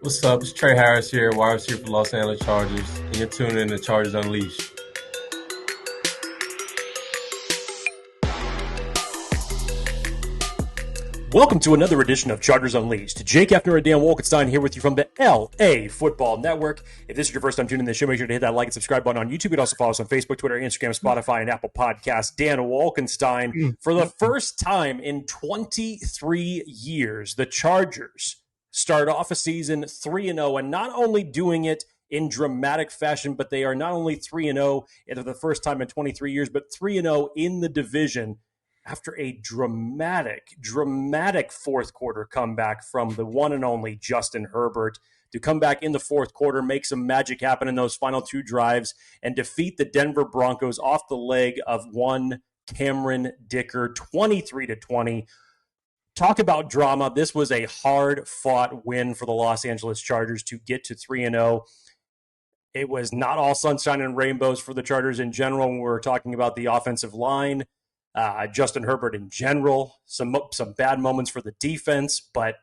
What's up? It's Trey Harris here, wide receiver for Los Angeles Chargers, and you're tuning in to Chargers Unleashed. Welcome to another edition of Chargers Unleashed. Jake Hefner and Dan Wolkenstein here with you from the LAFB Network. If this is your first time tuning in to the show, make sure to hit that like and subscribe button on YouTube. You can also follow us on Facebook, Twitter, Instagram, Spotify, and Apple Podcasts. Dan Wolkenstein. For the first time in 23 years, the Chargers start off a season 3-0, and not only doing it in dramatic fashion, but they are not only 3-0 for the first time in 23 years, but 3-0 in the division after a dramatic fourth quarter comeback from the one and only Justin Herbert to come back in the fourth quarter, make some magic happen in those final two drives, and defeat the Denver Broncos off the leg of one Cameron Dicker, 23-20. Talk about drama. This was a hard-fought win for the Los Angeles Chargers to get to 3-0. It was not all sunshine and rainbows for the Chargers in general when we were talking about the offensive line. Justin Herbert in general, some bad moments for the defense, but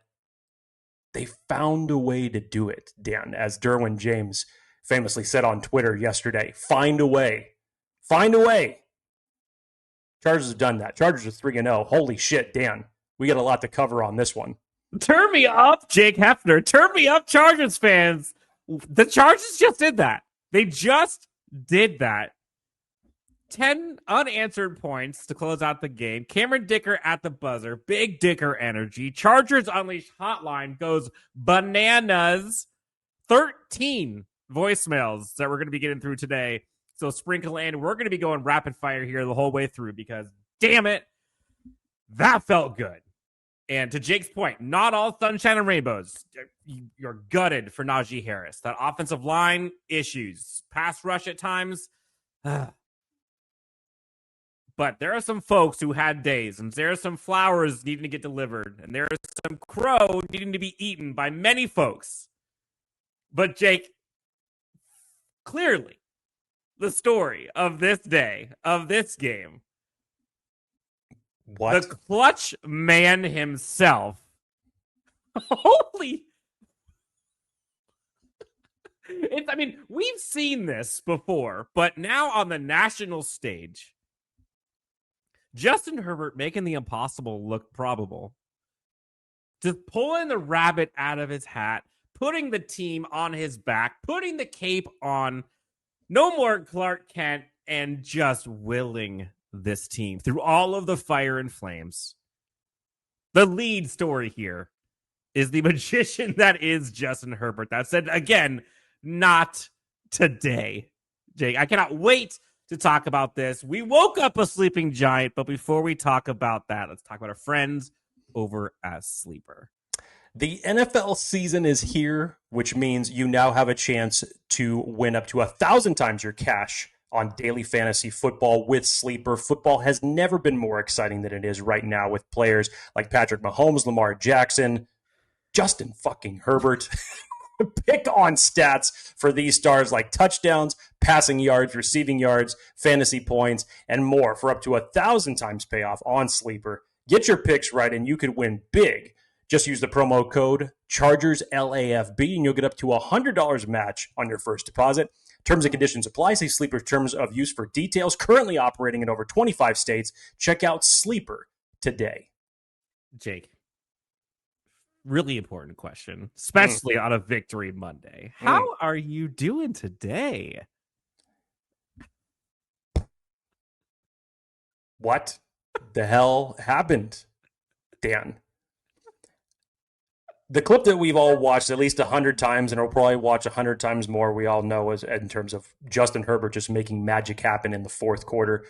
they found a way to do it, Dan, as Derwin James famously said on Twitter yesterday. Find a way. Find a way. Chargers have done that. Chargers are 3-0. Holy shit, Dan. We got a lot to cover on this one. Turn me up, Jake Hefner. Turn me up, Chargers fans. The Chargers just did that. They just did that. 10 unanswered points to close out the game. Cameron Dicker at the buzzer. Big Dicker energy. Chargers Unleashed Hotline goes bananas. 13 voicemails that we're going to be getting through today. So sprinkle in. We're going to be going rapid fire here the whole way through because, damn it, that felt good. And to Jake's point, not all sunshine and rainbows. You're gutted for Najee Harris. That offensive line issues. Pass rush at times. But there are some folks who had days, and there are some flowers needing to get delivered, and there is some crow needing to be eaten by many folks. But Jake, clearly, the story of this day, of this game, What? the clutch man himself. Holy. We've seen this before, but now on the national stage, Justin Herbert making the impossible look probable. Just pulling the rabbit out of his hat, putting the team on his back, putting the cape on, no more Clark Kent, and just willing this team through all of the fire and flames. The lead story here is the magician that is Justin Herbert. That said, again, not today. Jake, I cannot wait to talk about this. We woke up a sleeping giant, but before we talk about that, let's talk about our friends over at Sleeper. The NFL season is here, which means you now have a chance to win up to 1,000 times your cash on daily fantasy football with Sleeper. Football has never been more exciting than it is right now with players like Patrick Mahomes, Lamar Jackson, Justin fucking Herbert. Pick on stats for these stars like touchdowns, passing yards, receiving yards, fantasy points, and more for up to 1,000 times payoff on Sleeper. Get your picks right and you could win big. Just use the promo code ChargersLAFB and you'll get up to $100 match on your first deposit. Terms and conditions apply. See Sleeper's terms of use for details. Currently operating in over 25 states. Check out Sleeper today. Jake, really important question, especially on a Victory Monday. How are you doing today? What the hell happened, Dan? The clip that we've all watched at least 100 times, and we'll probably watch 100 times more, we all know is in terms of Justin Herbert just making magic happen in the fourth quarter.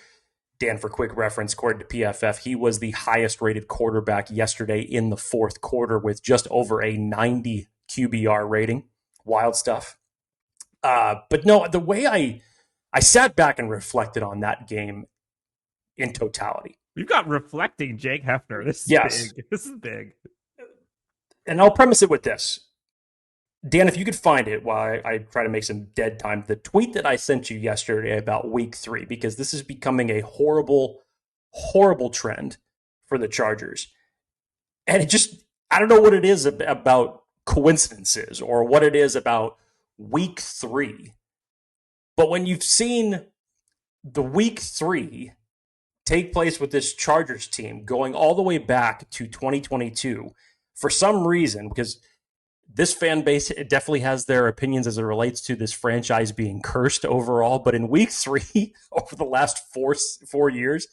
Dan, for quick reference, according to PFF, he was the highest rated quarterback yesterday in the fourth quarter with just over a 90 QBR rating. Wild stuff. But no, the way I sat back and reflected on that game in totality. You've got reflecting, Jake Hefner. This is big. This is big. And I'll premise it with this. Dan, if you could find it while I try to make some dead time, the tweet that I sent you yesterday about week 3, because this is becoming a horrible, horrible trend for the Chargers. And it just, I don't know what it is about coincidences or what it is about week 3. But when you've seen the week 3 take place with this Chargers team going all the way back to 2022, for some reason, because this fan base definitely has their opinions as it relates to this franchise being cursed overall. But in week 3, over the last 4 years,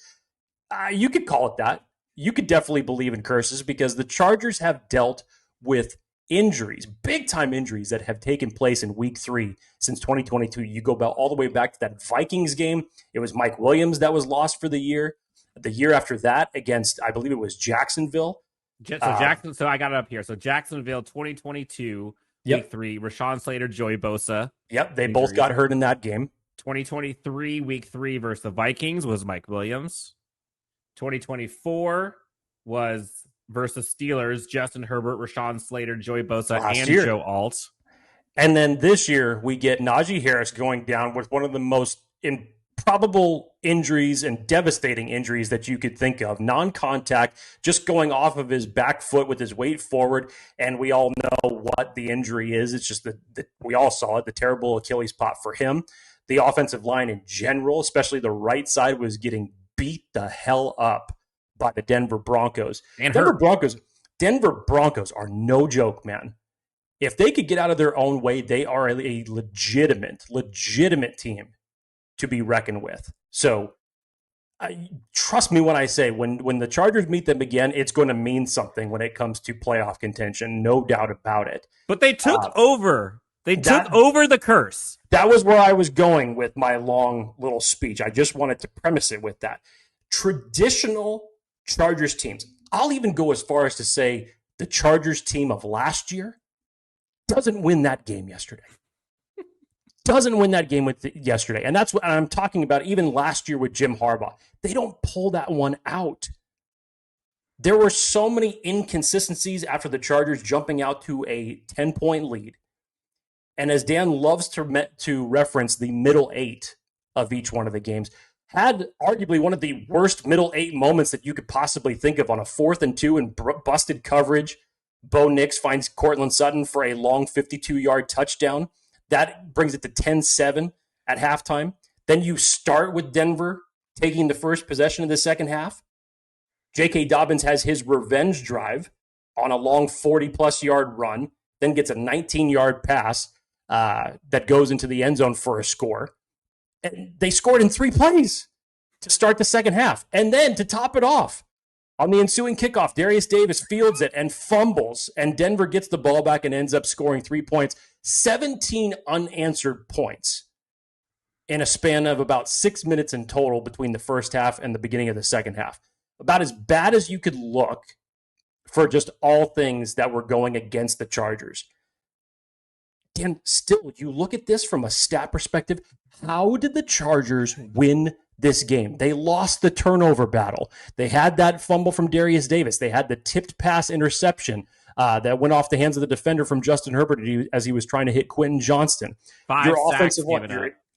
you could call it that. You could definitely believe in curses because the Chargers have dealt with injuries, big-time injuries that have taken place in week 3 since 2022. You go all the way back to that Vikings game. It was Mike Williams that was lost for the year. The year after that against, I believe it was Jacksonville. So I got it up here. So Jacksonville 2022, week 3, Rashawn Slater, Joey Bosa. Yep, they both got hurt in that game. 2023, week 3 versus the Vikings was Mike Williams. 2024 was versus Steelers, Justin Herbert, Rashawn Slater, Joey Bosa, and Joe Alt. And then this year, we get Najee Harris going down with one of the most improbable injuries and devastating injuries that you could think of. Non-contact, just going off of his back foot with his weight forward, and we all know what the injury is. It's just that we all saw it, the terrible Achilles pop for him. The offensive line in general, especially the right side, was getting beat the hell up by the Denver Broncos. And Denver Broncos are no joke, man. If they could get out of their own way, they are a legitimate team to be reckoned with. So trust me when I say when the Chargers meet them again, it's going to mean something when it comes to playoff contention, no doubt about it. But they took over. They took over the curse. That was where I was going with my long little speech. I just wanted to premise it with that. Traditional Chargers teams, I'll even go as far as to say the Chargers team of last year doesn't win that game yesterday. Yesterday. And that's what I'm talking about even last year with Jim Harbaugh. They don't pull that one out. There were so many inconsistencies after the Chargers jumping out to a 10-point lead. And as Dan loves to reference the middle 8 of each one of the games, had arguably one of the worst middle 8 moments that you could possibly think of on a 4th and 2 and busted coverage. Bo Nix finds Cortland Sutton for a long 52-yard touchdown. That brings it to 10-7 at halftime. Then you start with Denver taking the first possession of the second half. J.K. Dobbins has his revenge drive on a long 40-plus yard run, then gets a 19-yard pass that goes into the end zone for a score. And they scored in 3 plays to start the second half. And then to top it off, on the ensuing kickoff, Darius Davis fields it and fumbles, and Denver gets the ball back and ends up scoring 3 points. 17 unanswered points in a span of about 6 minutes in total between the first half and the beginning of the second half. About as bad as you could look for just all things that were going against the Chargers. Dan, still, you look at this from a stat perspective, how did the Chargers win this game? They lost the turnover battle. They had that fumble from Darius Davis. They had the tipped pass interception that went off the hands of the defender from Justin Herbert as he was trying to hit Quentin Johnston. Your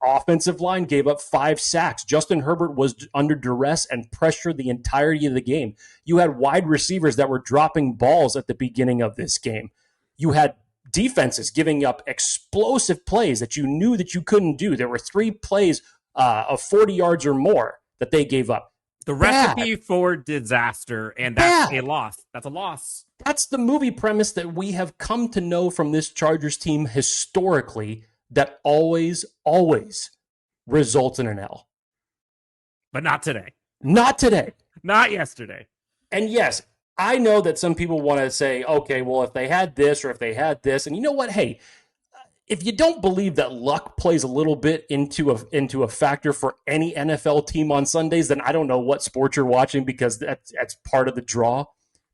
offensive line gave up 5 sacks. Justin Herbert was under duress and pressured the entirety of the game. You had wide receivers that were dropping balls at the beginning of this game. You had defenses giving up explosive plays that you knew that you couldn't do. There were 3 plays of 40 yards or more that they gave up. The recipe for disaster, and that's a loss. That's a loss. That's the movie premise that we have come to know from this Chargers team historically, that always results in an L. But not today. Not today. Not yesterday. And yes, I know that some people want to say, okay, well, if they had this or if they had this, and you know what? Hey, if you don't believe that luck plays a little bit into a factor for any NFL team on Sundays, then I don't know what sport you're watching, because that's part of the draw.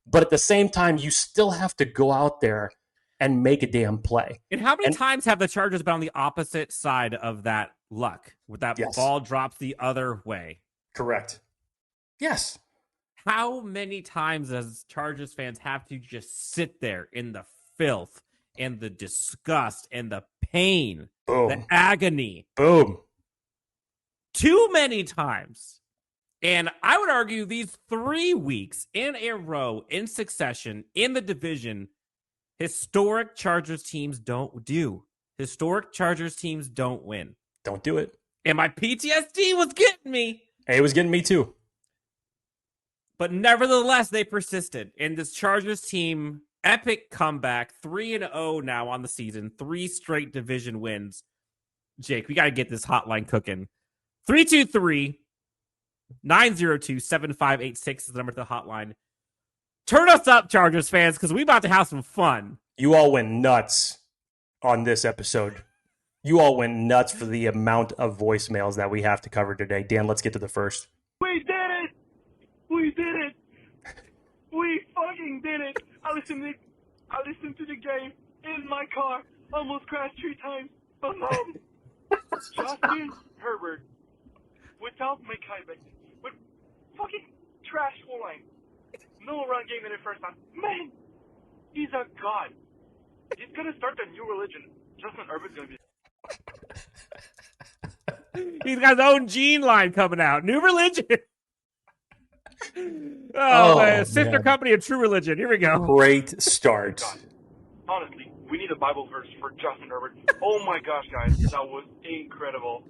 But at the same time, you still have to go out there and make a damn play. And how many times have the Chargers been on the opposite side of that luck, with that ball drops the other way? Correct. Yes. How many times does Chargers fans have to just sit there in the filth and the disgust and the pain, the agony? Boom. Too many times. And I would argue these 3 weeks in a row, in succession, in the division, Historic Chargers teams don't do. Historic Chargers teams don't win. Don't do it. And my PTSD was getting me. Hey, it was getting me too. But nevertheless, they persisted. And this Chargers team, epic comeback, 3-0 now on the season, 3 straight division wins. Jake, we got to get this hotline cooking. 323-902-7586 is the number to the hotline. Turn us up, Chargers fans, because we about to have some fun. You all went nuts on this episode. You all went nuts for the amount of voicemails that we have to cover today. Dan, let's get to the first. We did it! We did it! We fucking did it! I listened to the game in my car. Almost crashed 3 times. But man, Justin Herbert, without McKay, with fucking trash O-line, no run game in the first half. Man, he's a god. He's gonna start a new religion. Justin Herbert's gonna be. He's got his own gene line coming out. New religion. Man. Sister company of True Religion. Here we go. Great start. God. Honestly, we need a Bible verse for Justin Herbert. Oh my gosh, guys, that was incredible.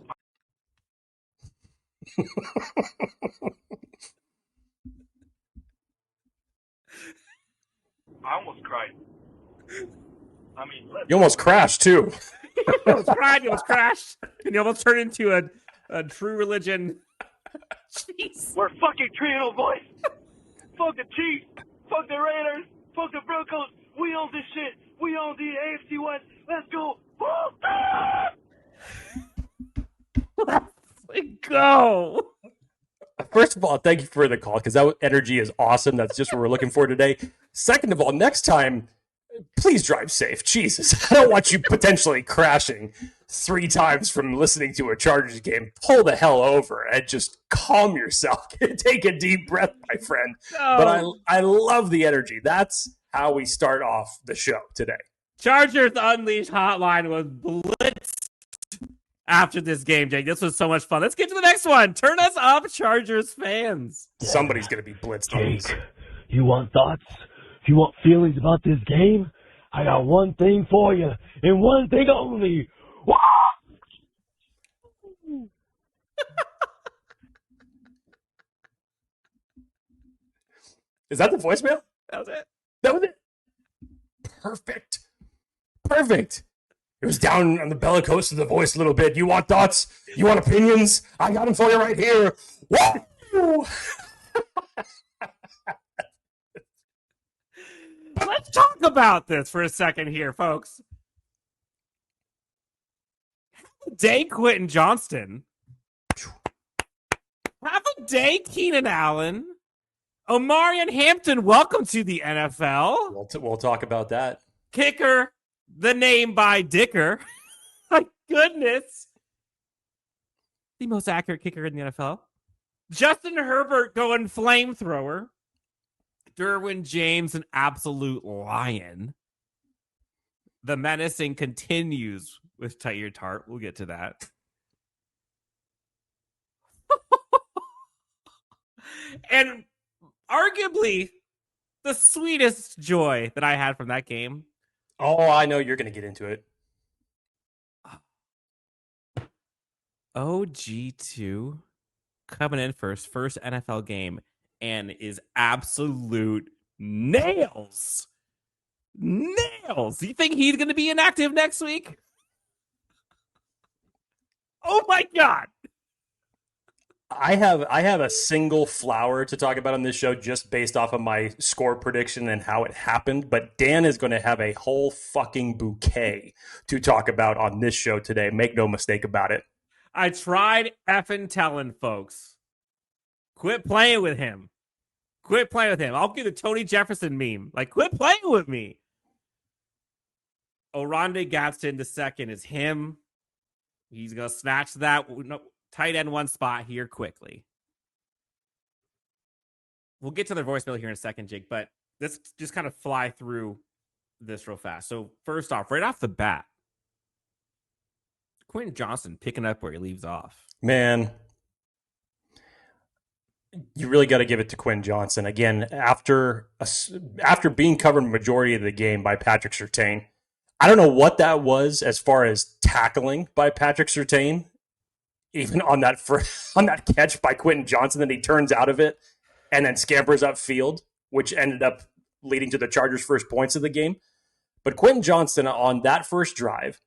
I almost cried. I mean, You almost crashed too. You almost cried. You almost crashed. And you almost turned into a True Religion. Jeez. We're fucking 3-0, boys. Fuck the Chiefs. Fuck the Raiders. Fuck the Broncos. We own this shit. We own the AFC West. Let's go. Let's go. First of all, thank you for the call because that energy is awesome. That's just what we're looking for today. Second of all, next time, please drive safe. Jesus, I don't want you potentially crashing 3 times from listening to a Chargers game. Pull the hell over and just calm yourself. Take a deep breath, my friend. No. But I love the energy. That's how we start off the show today. Chargers Unleashed Hotline was blitzed after this game, Jake. This was so much fun. Let's get to the next one. Turn us up, Chargers fans. Somebody's going to be blitzed on this. Jake, you want thoughts? You want feelings about this game? I got one thing for you, and one thing only. Wah! Is that the voicemail? That was it. That was it. Perfect. Perfect. It was down on the bellicose of the voice a little bit. You want thoughts? You want opinions? I got them for you right here. Woo! Let's talk about this for a second here, folks. Have a day, Quentin Johnston. Have a day, Keenan Allen. Omarion Hampton, welcome to the NFL. We'll talk about that. Kicker, the name by Dicker. My goodness. The most accurate kicker in the NFL. Justin Herbert going flamethrower. Derwin James, an absolute lion. The menacing continues with Tyre Tart. We'll get to that. And arguably the sweetest joy that I had from that game. Oh, I know you're going to get into it. OG2 coming in first NFL game and is absolute nails. Nails. You think he's going to be inactive next week? Oh my God. I have a single flower to talk about on this show just based off of my score prediction and how it happened, but Dan is going to have a whole fucking bouquet to talk about on this show today. Make no mistake about it. I tried effing telling folks, quit playing with him. Quit playing with him. I'll do the Tony Jefferson meme. Like, quit playing with me. Oronde Gadsden the second is him. He's going to snatch that tight end one spot here quickly. We'll get to their voicemail here in a second, Jake, but let's just kind of fly through this real fast. So first off, right off the bat, Quentin Johnston picking up where he leaves off. Man, You really got to give it to Quinn Johnston again after being covered the majority of the game by Patrick Surtain. I don't know what that was as far as tackling by Patrick Surtain, even on that on that catch by Quentin Johnston. Then he turns out of it and then scampers upfield, which ended up leading to the Chargers' first points of the game. But Quentin Johnston on that first drive,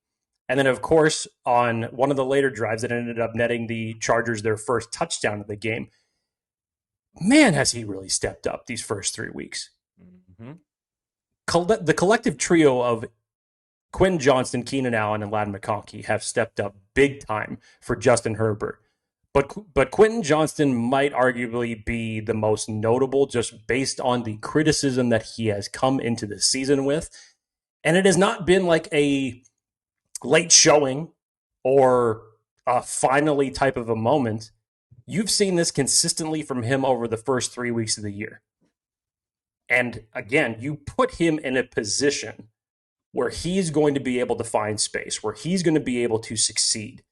and then of course on one of the later drives that ended up netting the Chargers their first touchdown of the game. Man, has he really stepped up these first 3 weeks. Mm-hmm. The collective trio of Quinn Johnston, Keenan Allen, and Ladd McConkey have stepped up big time for Justin Herbert. But Quentin Johnston might arguably be the most notable just based on the criticism that he has come into the season with. And it has not been like a late showing or a finally type of a moment. You've seen this consistently from him over the first 3 weeks of the year. And again, you put him in a position where he's going to be able to find space, where he's going to be able to succeed.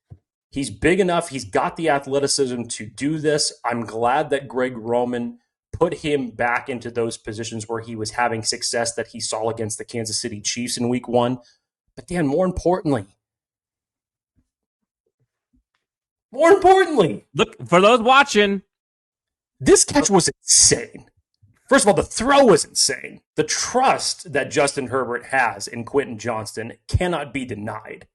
He's big enough. He's got the athleticism to do this. I'm glad that Greg Roman put him back into those positions where he was having success that he saw against the Kansas City Chiefs in week 1. But Dan, more importantly, look, for those watching, this catch was insane. First of all, the throw was insane. The trust that Justin Herbert has in Quentin Johnston cannot be denied.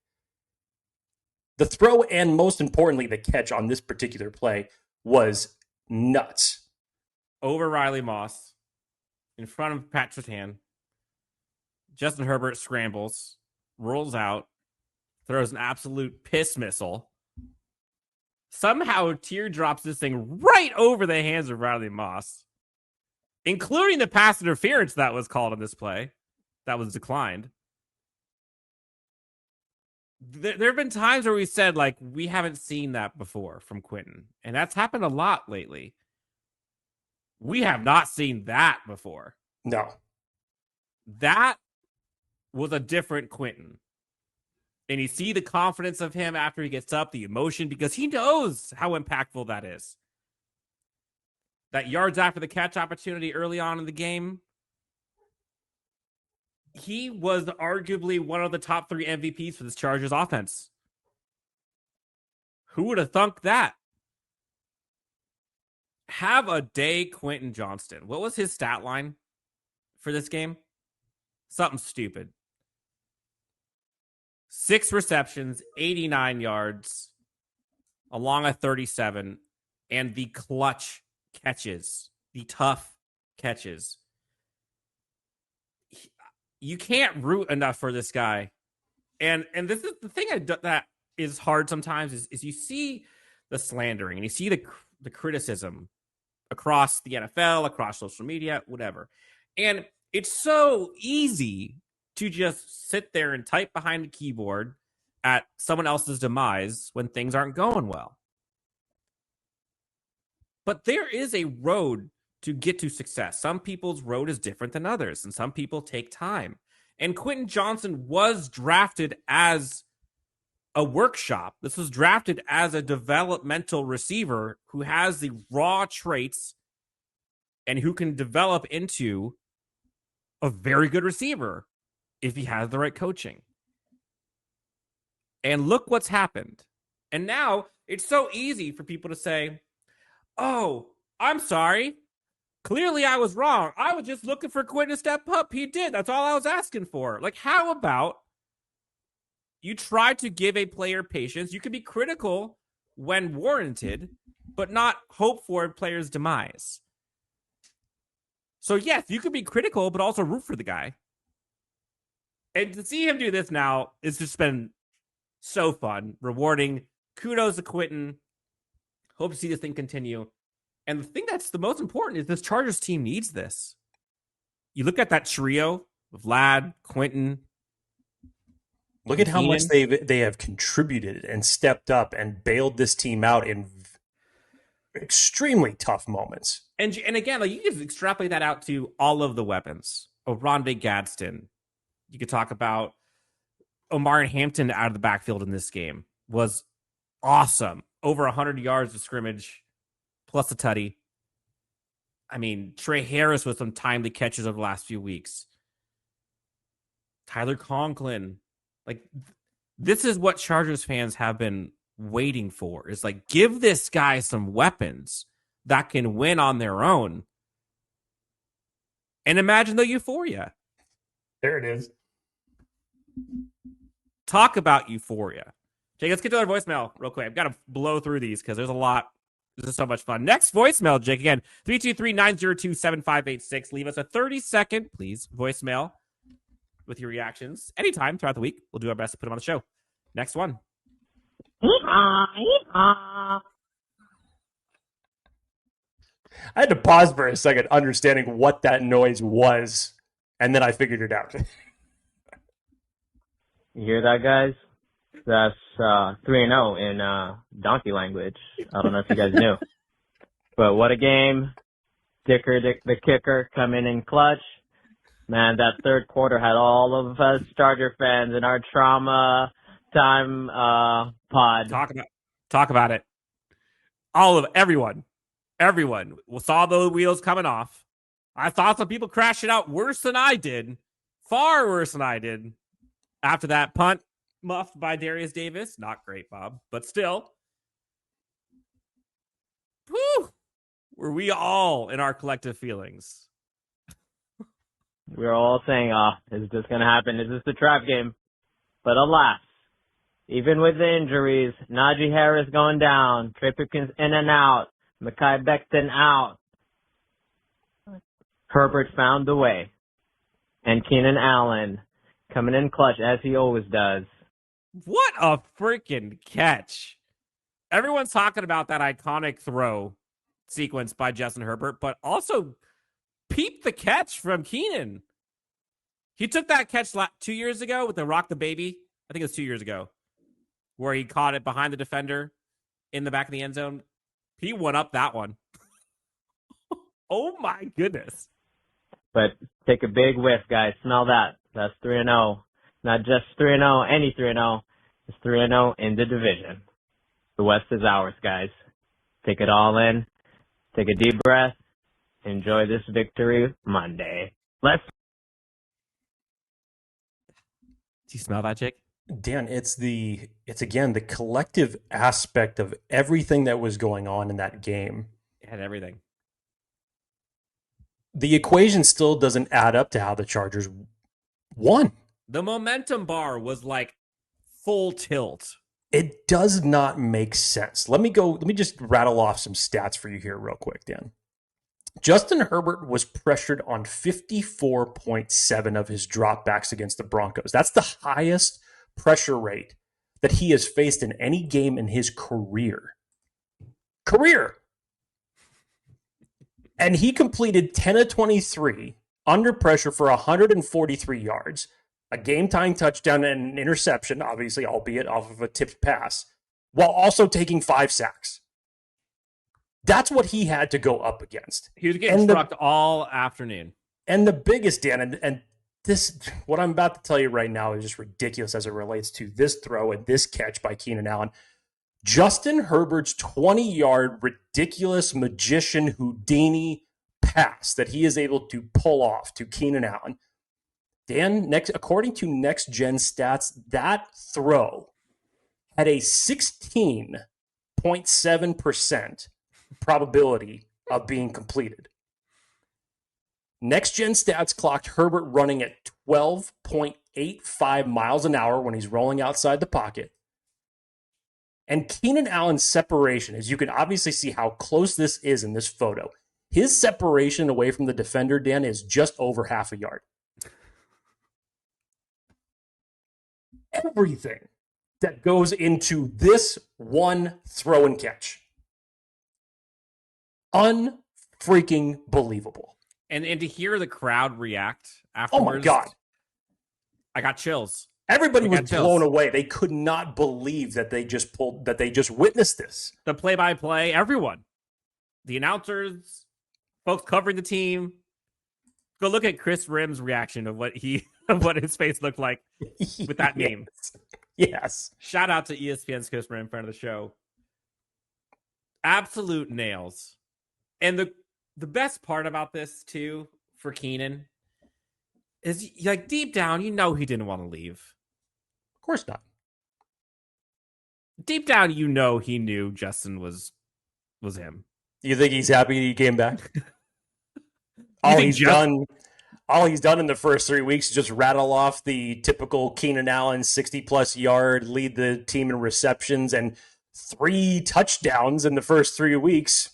The throw and, most importantly, the catch on this particular play was nuts. over Riley Moss, in front of Pat Surtain. Justin Herbert scrambles, rolls out, throws an absolute piss missile. Somehow teardrops this thing right over the hands of Riley Moss, including the pass interference that was called on this play that was declined. There have been times where we said, like, we haven't seen that before from Quentin, and that's happened a lot lately. We have not seen that before. No. That was a different Quentin. And you see the confidence of him after he gets up, the emotion, because he knows how impactful that is. That yards after the catch opportunity early on in the game, he was arguably one of the top 3 MVPs for this Chargers offense. Who would have thunk that? Have a day, Quentin Johnston. What was his stat line for this game? Something stupid. 6 receptions, 89 yards, along a 37, and the clutch catches, the tough catches. You can't root enough for this guy. And this is the thing that is hard sometimes is you see the slandering and you see the criticism across the NFL, across social media, whatever. And it's so easy to just sit there and type behind the keyboard at someone else's demise when things aren't going well. But there is a road to get to success. Some people's road is different than others, and some people take time. And Quentin Johnston was drafted as a workshop. This was drafted as a developmental receiver who has the raw traits and who can develop into a very good receiver if he has the right coaching. And look what's happened. And now it's so easy for people to say, oh, I'm sorry. Clearly I was wrong. I was just looking for Quentin to step up. He did. That's all I was asking for. Like, how about you try to give a player patience? You can be critical when warranted, but not hope for a player's demise. So yes, you could be critical, but also root for the guy. And to see him do this now, it's just been so fun, rewarding. Kudos to Quentin. Hope to see this thing continue. And the thing that's the most important is this Chargers team needs this. You look at that trio of Ladd, Quentin. Look at how much they have contributed and stepped up and bailed this team out in extremely tough moments. And again, like, you can extrapolate that out to all of the weapons. Oronde Gadsden. You could talk about Omar Hampton out of the backfield in this game. Was awesome. Over 100 yards of scrimmage, plus a tutty. I mean, Trey Harris with some timely catches over the last few weeks. Tyler Conklin. Like, this is what Chargers fans have been waiting for. Is like, give this guy some weapons that can win on their own. And imagine the euphoria. There it is. Talk about euphoria. Jake, let's get to our voicemail real quick. I've got to blow through these because there's a lot. This is so much fun. Next voicemail, Jake, again, 323-902-7586. Leave us a 30-second, please, voicemail with your reactions anytime throughout the week. We'll do our best to put them on the show. Next one. I had to pause for a second, understanding what that noise was, and then I figured it out. You hear that, guys? That's 3-0 in donkey language. I don't know if you guys knew. But what a game. Dicker, the kicker, coming in clutch. Man, that third quarter had all of us Charger fans in our trauma time pod. Talk about it. Everyone saw the wheels coming off. I thought some people crashed it out worse than I did. Far worse than I did. After that punt muffed by Darius Davis. Not great, Bob, but still. Whew, were we all in our collective feelings? We were all saying, is this going to happen? Is this the trap game? But alas, even with the injuries, Najee Harris going down, Trey Pipkins in and out, Mekhi Becton out, Herbert found the way, and Keenan Allen coming in clutch as he always does. What a freaking catch. Everyone's talking about that iconic throw sequence by Justin Herbert, but also peep the catch from Keenan. He took that catch 2 years ago with the Rock the Baby. I think it was 2 years ago, where he caught it behind the defender in the back of the end zone. He won up that one. Oh my goodness. But take a big whiff, guys. Smell that. That's 3-0. Not just 3-0, any 3-0. It's 3-0 in the division. The West is ours, guys. Take it all in. Take a deep breath. Enjoy this victory Monday. Let's. Do you smell that, Jake? Dan, it's again the collective aspect of everything that was going on in that game. It had everything. The equation still doesn't add up to how the Chargers won. The momentum bar was like full tilt. It does not make sense. Let me just rattle off some stats for you here real quick, Dan. Justin Herbert was pressured on 54.7 of his dropbacks against the Broncos. That's the highest pressure rate that he has faced in any game in his career. And he completed 10 of 23 under pressure for 143 yards, a game-tying touchdown and an interception, obviously, albeit off of a tipped pass, while also taking 5 sacks. That's what he had to go up against. He was getting struck all afternoon. And the biggest, Dan, and this, what I'm about to tell you right now is just ridiculous as it relates to this throw and this catch by Keenan Allen. Justin Herbert's 20-yard ridiculous magician Houdini pass that he is able to pull off to Keenan Allen. Dan, according to Next Gen Stats, that throw had a 16.7% probability of being completed. Next Gen Stats clocked Herbert running at 12.85 miles an hour when he's rolling outside the pocket. And Keenan Allen's separation, as you can obviously see how close this is in this photo, his separation away from the defender, Dan, is just over half a yard. Everything that goes into this one throw and catch. Unfreaking believable. And to hear the crowd react afterwards. Oh my God. I got chills. Everybody was blown away. They could not believe that they just witnessed this. The play-by-play, everyone. The announcers, folks covering the team. Go look at Chris Rim's reaction of what his face looked like with that meme. Yes. Shout out to ESPN's Chris Rim, friend of the show. Absolute nails. And the best part about this too for Keenan is like deep down, he didn't want to leave. Of course not. Deep down, he knew Justin was him. You think he's happy he came back? All he's done in the first 3 weeks is just rattle off the typical Keenan Allen 60-plus yard, lead the team in receptions, and 3 touchdowns in the first 3 weeks.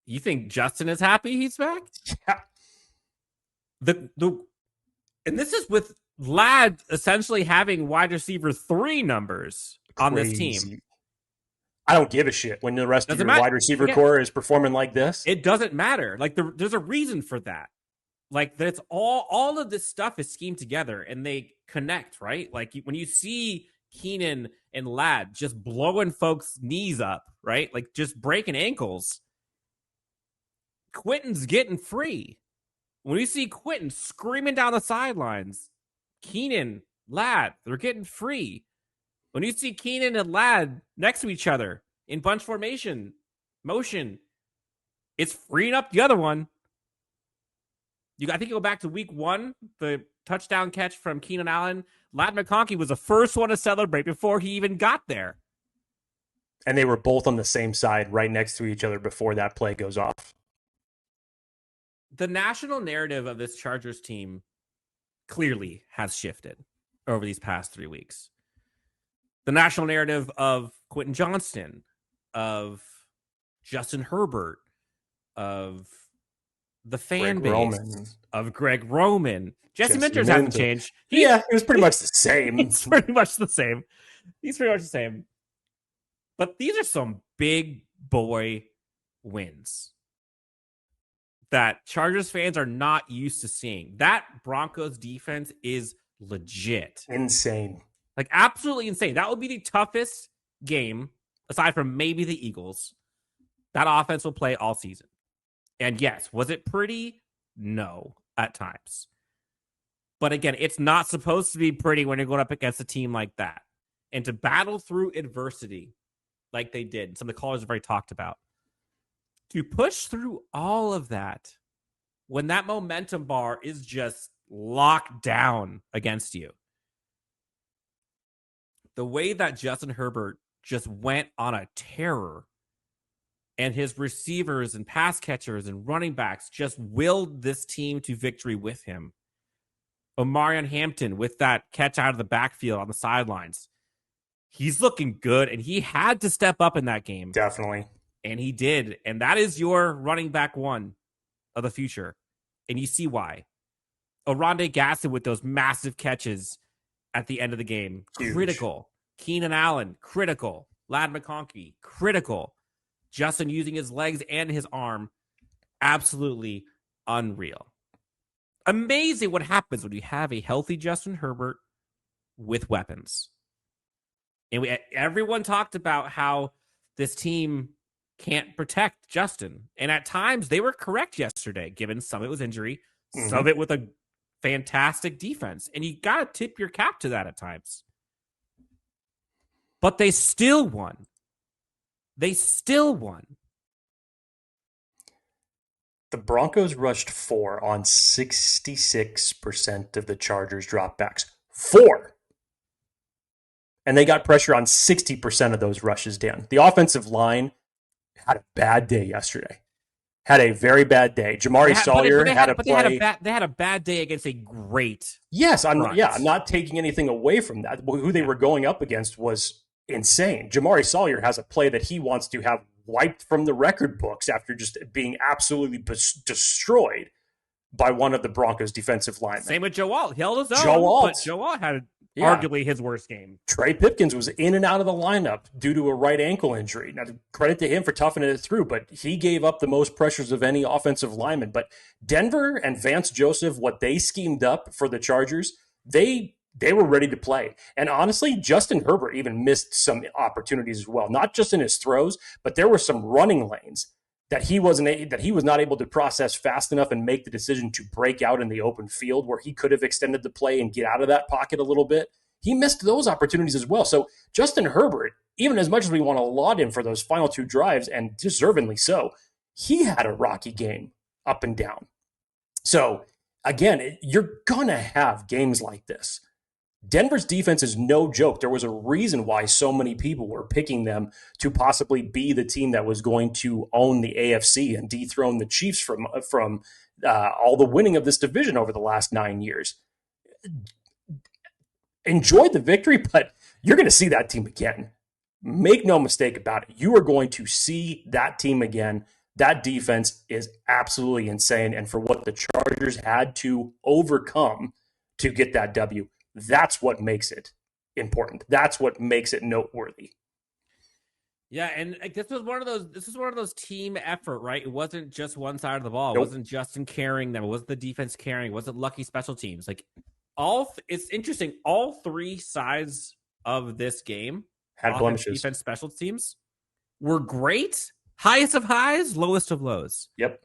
You think Justin is happy he's back? Yeah. And this is with Ladd essentially having wide receiver 3 numbers on this team. I don't give a shit when the rest of your wide receiver core is performing like this. It doesn't matter. Like there's a reason for that. Like that's all of this stuff is schemed together and they connect, right? Like when you see Keenan and Ladd just blowing folks' knees up, right? Like just breaking ankles. Quentin's getting free. When you see Quentin screaming down the sidelines, Keenan, Ladd, they're getting free. When you see Keenan and Ladd next to each other in bunch formation, motion, it's freeing up the other one. I think you go back to week 1, the touchdown catch from Keenan Allen. Ladd McConkey was the first one to celebrate before he even got there. And they were both on the same side right next to each other before that play goes off. The national narrative of this Chargers team clearly has shifted over these past 3 weeks. The national narrative of Quentin Johnston, of Justin Herbert, of the fan base, of Greg Roman. Jesse Minters hasn't changed. He was pretty much the same. He's pretty much the same. But these are some big boy wins that Chargers fans are not used to seeing. That Broncos defense is legit. Insane. Like absolutely insane. That would be the toughest game, aside from maybe the Eagles, that offense will play all season. And yes, was it pretty? No, at times. But again, it's not supposed to be pretty when you're going up against a team like that. And to battle through adversity like they did, some of the callers have already talked about, to push through all of that when that momentum bar is just locked down against you. The way that Justin Herbert just went on a terror and his receivers and pass catchers and running backs just willed this team to victory with him. Omarion Hampton with that catch out of the backfield on the sidelines. He's looking good, and he had to step up in that game. Definitely. And he did. And that is your running back 1 of the future. And you see why. Oronde Gasson with those massive catches at the end of the game. Huge. Critical. Keenan Allen, critical. Ladd McConkey, critical. Justin using his legs and his arm, absolutely unreal. Amazing what happens when you have a healthy Justin Herbert with weapons. And everyone talked about how this team can't protect Justin. And at times they were correct yesterday, given some of it was injury, some of it with a fantastic defense. And you got to tip your cap to that at times. But they still won. The Broncos rushed 4 on 66% of the Chargers dropbacks. 4! And they got pressure on 60% of those rushes, Dan. The offensive line had a bad day yesterday. Had a very bad day. Jamari Sawyer had a play. They had a bad day against a great. Yes, I'm not taking anything away from that. Who they were going up against was insane. Jamari Sawyer has a play that he wants to have wiped from the record books after just being absolutely destroyed by one of the Broncos defensive linemen. Same with Joe Alt. He held his own, but Joe Alt had arguably his worst game. Trey Pipkins was in and out of the lineup due to a right ankle injury. Now, credit to him for toughening it through, but he gave up the most pressures of any offensive lineman. But Denver and Vance Joseph, what they schemed up for the Chargers, they were ready to play. And honestly, Justin Herbert even missed some opportunities as well, not just in his throws, but there were some running lanes that he was not able to process fast enough and make the decision to break out in the open field where he could have extended the play and get out of that pocket a little bit. He missed those opportunities as well. So Justin Herbert, even as much as we want to laud him for those final 2 drives, and deservingly so, he had a rocky game up and down. So, again, you're going to have games like this. Denver's defense is no joke. There was a reason why so many people were picking them to possibly be the team that was going to own the AFC and dethrone the Chiefs from all the winning of this division over the last 9 years. Enjoyed the victory, but you're going to see that team again. Make no mistake about it. You are going to see that team again. That defense is absolutely insane. And for what the Chargers had to overcome to get that W, that's what makes it important. That's what makes it noteworthy. Yeah, and this was one of those team effort, right? It wasn't just one side of the ball. It Nope. wasn't Justin carrying them. It wasn't the defense carrying. It wasn't lucky special teams. Like it's interesting. All three sides of this game Had offense, blemishes. defense, special teams were great. Highest of highs, lowest of lows. Yep.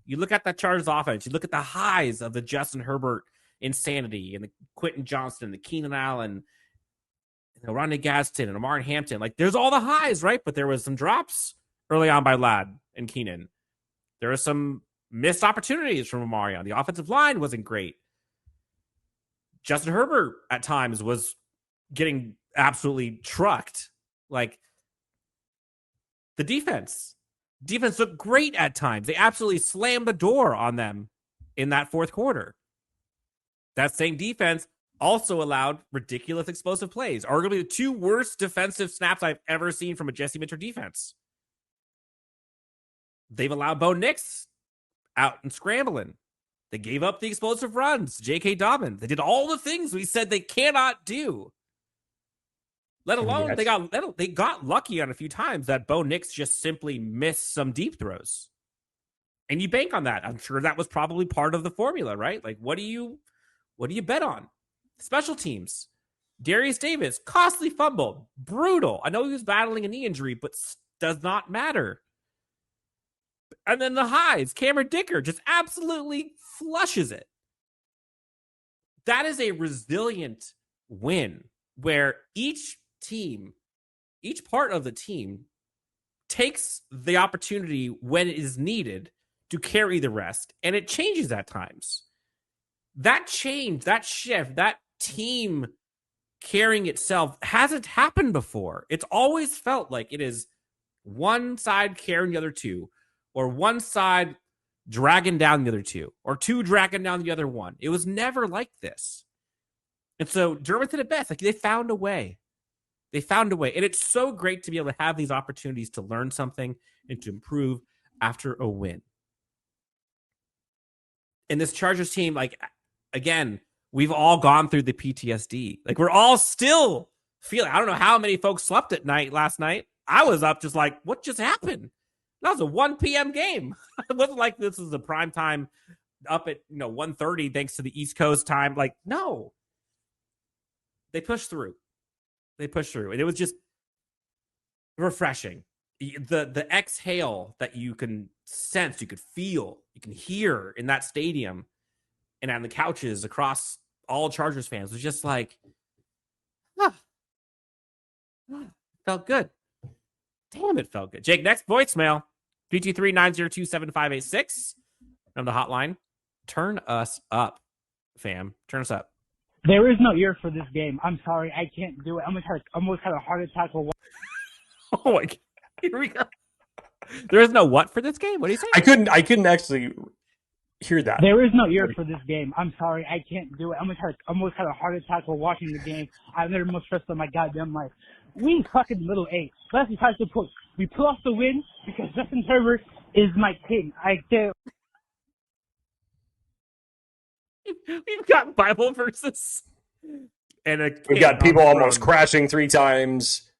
You look at that Chargers offense. You look at the highs of the Justin Herbert insanity and the Quentin Johnston, the Keenan Allen, Rodney Gadsden, and Amari Hampton. Like, there's all the highs, right? But there was some drops early on by Ladd and Keenan. There were some missed opportunities from Amari on. The offensive line wasn't great. Justin Herbert at times was getting absolutely trucked. Like, the defense looked great at times. They absolutely slammed the door on them in that fourth quarter. That same defense also allowed ridiculous explosive plays. Arguably the two worst defensive snaps I've ever seen from a Jesse Minter defense. They've allowed Bo Nix out and scrambling. They gave up the explosive runs. J.K. Dobbins. They did all the things we said they cannot do. Let alone they got lucky on a few times that Bo Nix just simply missed some deep throws. And you bank on that. I'm sure that was probably part of the formula, right? Like, what do you bet on? Special teams. Darius Davis, costly fumble, brutal. I know he was battling a knee injury, but does not matter. And then the highs, Cameron Dicker just absolutely flushes it. That is a resilient win where each part of the team takes the opportunity when it is needed to carry the rest, and it changes at times. That change, that shift, that team carrying itself hasn't happened before. It's always felt like it is one side carrying the other two, or one side dragging down the other two, or two dragging down the other one. It was never like this. And so Dermott did it best. Like, they found a way. They found a way. And it's so great to be able to have these opportunities to learn something and to improve after a win. And this Chargers team, like, again, we've all gone through the PTSD. Like, we're all still feeling, I don't know how many folks slept at night last night. I was up just like, what just happened? That was a 1 p.m. game. It wasn't like this is a prime time up at 1:30 thanks to the East Coast time. Like, no. They pushed through. And it was just refreshing. The exhale that you can sense, you could feel, you can hear in that stadium and on the couches across all Chargers fans was just like, felt good. Damn, it felt good. Jake, next voicemail, 323-902-7586 on the hotline. Turn us up, fam. Turn us up. There is no ear for this game. I'm sorry, I can't do it. Almost had a heart attack. Oh my God. Here we go. There is no what for this game? What do you say? I couldn't actually hear that. There is no ear for this game. I'm sorry, I can't do it. Almost had a heart attack while watching the game. I've never been more stressed in my goddamn life. We fucking little A. Let's try to push. We pull off the win because Justin Herbert is my king. I can't. We've got Bible verses. And We've got people almost crashing 3 times.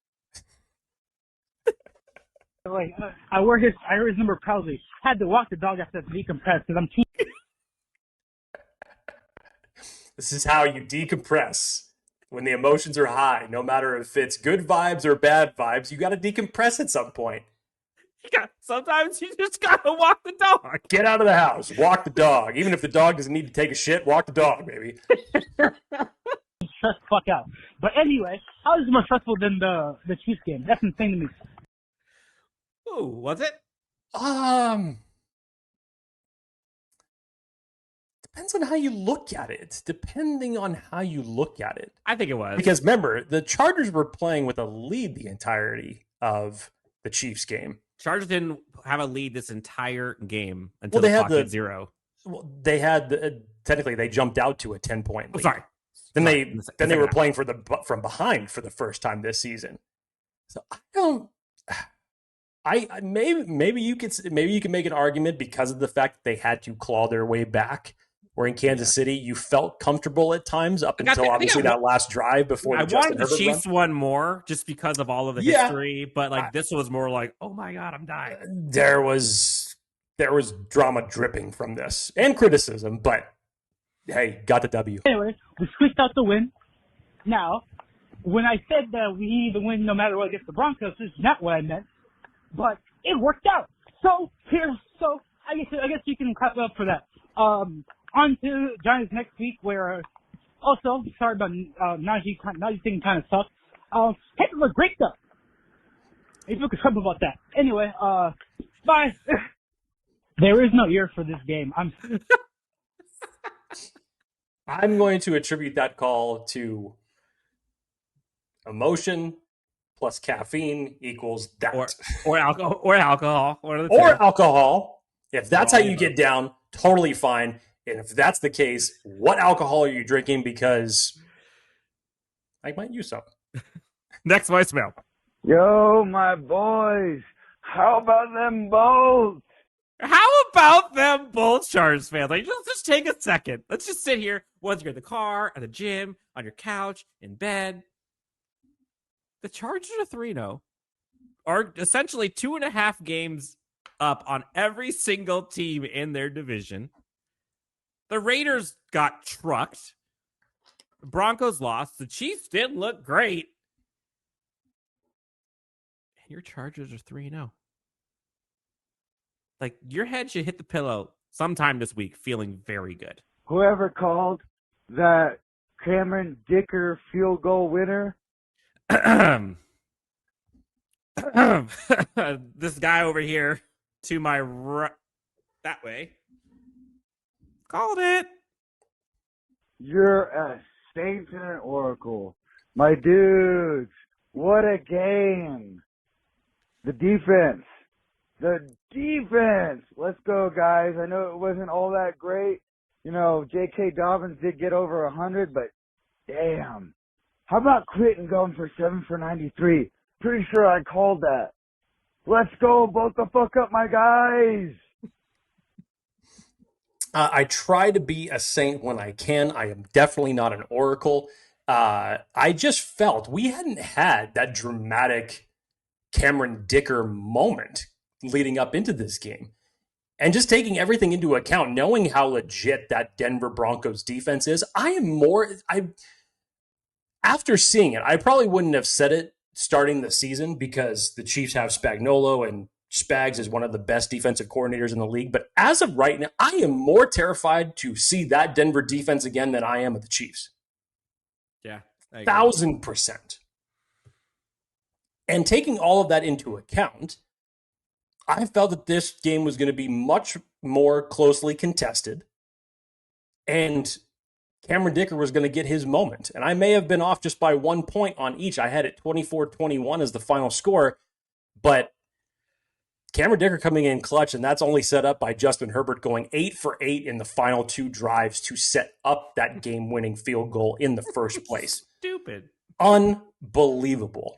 Like, I wear his number proudly. Had to walk the dog after to decompress because I'm too. This is how you decompress when the emotions are high. No matter if it's good vibes or bad vibes, you got to decompress at some point. Sometimes you just gotta walk the dog. Get out of the house. Walk the dog. Even if the dog doesn't need to take a shit, walk the dog, baby. Stress the fuck out. But anyway, how is it more stressful than the Chiefs game? That's insane to me. Ooh, was it? Depends on how you look at it. Depending on how you look at it. I think it was. Because remember, the Chargers were playing with a lead the entirety of the Chiefs game. Chargers didn't have a lead this entire game until the clock hit 0. Well, they had technically they jumped out to a 10-point lead. Sorry. Then they were playing from behind for the first time this season. So maybe you can make an argument because of the fact that they had to claw their way back. Where in Kansas City, you felt comfortable at times up until obviously that last drive before the Justin Herbert run. I wanted the Chiefs one more just because of all of the history, but this was more like, oh my God, I'm dying. There was drama dripping from this and criticism, but hey, got the W. Anyway, we squeaked out the win. Now, when I said that we need to win no matter what against the Broncos, this is not what I meant, but it worked out. So I guess you can clap up for that. On to Giants next week, where also, sorry about Najee thing kind of sucks. Hefner looked great though. If you could talk about that. Anyway, bye. There is no ear for this game. I'm going to attribute that call to emotion plus caffeine equals that. Or alcohol. Or alcohol. Or alcohol. If that's how you get down, totally fine. And if that's the case, what alcohol are you drinking? Because I might use some. Next voicemail. Yo, my boys. How about them both? How about them both, Chargers fans? Like, let's just take a second. Let's just sit here, whether you're in the car, at the gym, on your couch, in bed. The Chargers are 3-0. Are essentially 2.5 games up on every single team in their division. The Raiders got trucked. The Broncos lost. The Chiefs didn't look great. And your Chargers are 3-0. Like, your head should hit the pillow sometime this week feeling very good. Whoever called that Cameron Dicker field goal winner? This guy over here to my right, that way. Called it. You're a saint and an oracle. My dudes, what a game. The defense. Let's go, guys. I know it wasn't all that great. You know, J.K. Dobbins did get over 100, but damn. How about quitting going for 7 for 93? Pretty sure I called that. Let's go. Both the fuck up, my guys. I try to be a saint when I can. I am definitely not an oracle. I just felt we hadn't had that dramatic Cameron Dicker moment leading up into this game. And just taking everything into account, knowing how legit that Denver Broncos defense is, after seeing it, I probably wouldn't have said it starting the season because the Chiefs have Spagnuolo and Spags is one of the best defensive coordinators in the league. But as of right now, I am more terrified to see that Denver defense again than I am of the Chiefs. Yeah. 1,000%. And taking all of that into account, I felt that this game was going to be much more closely contested. And Cameron Dicker was going to get his moment. And I may have been off just by 1 point on each. I had it 24-21 as the final score. But Cameron Dicker coming in clutch, and that's only set up by Justin Herbert going 8 for 8 in the final 2 drives to set up that game-winning field goal in the first place. Stupid. Unbelievable.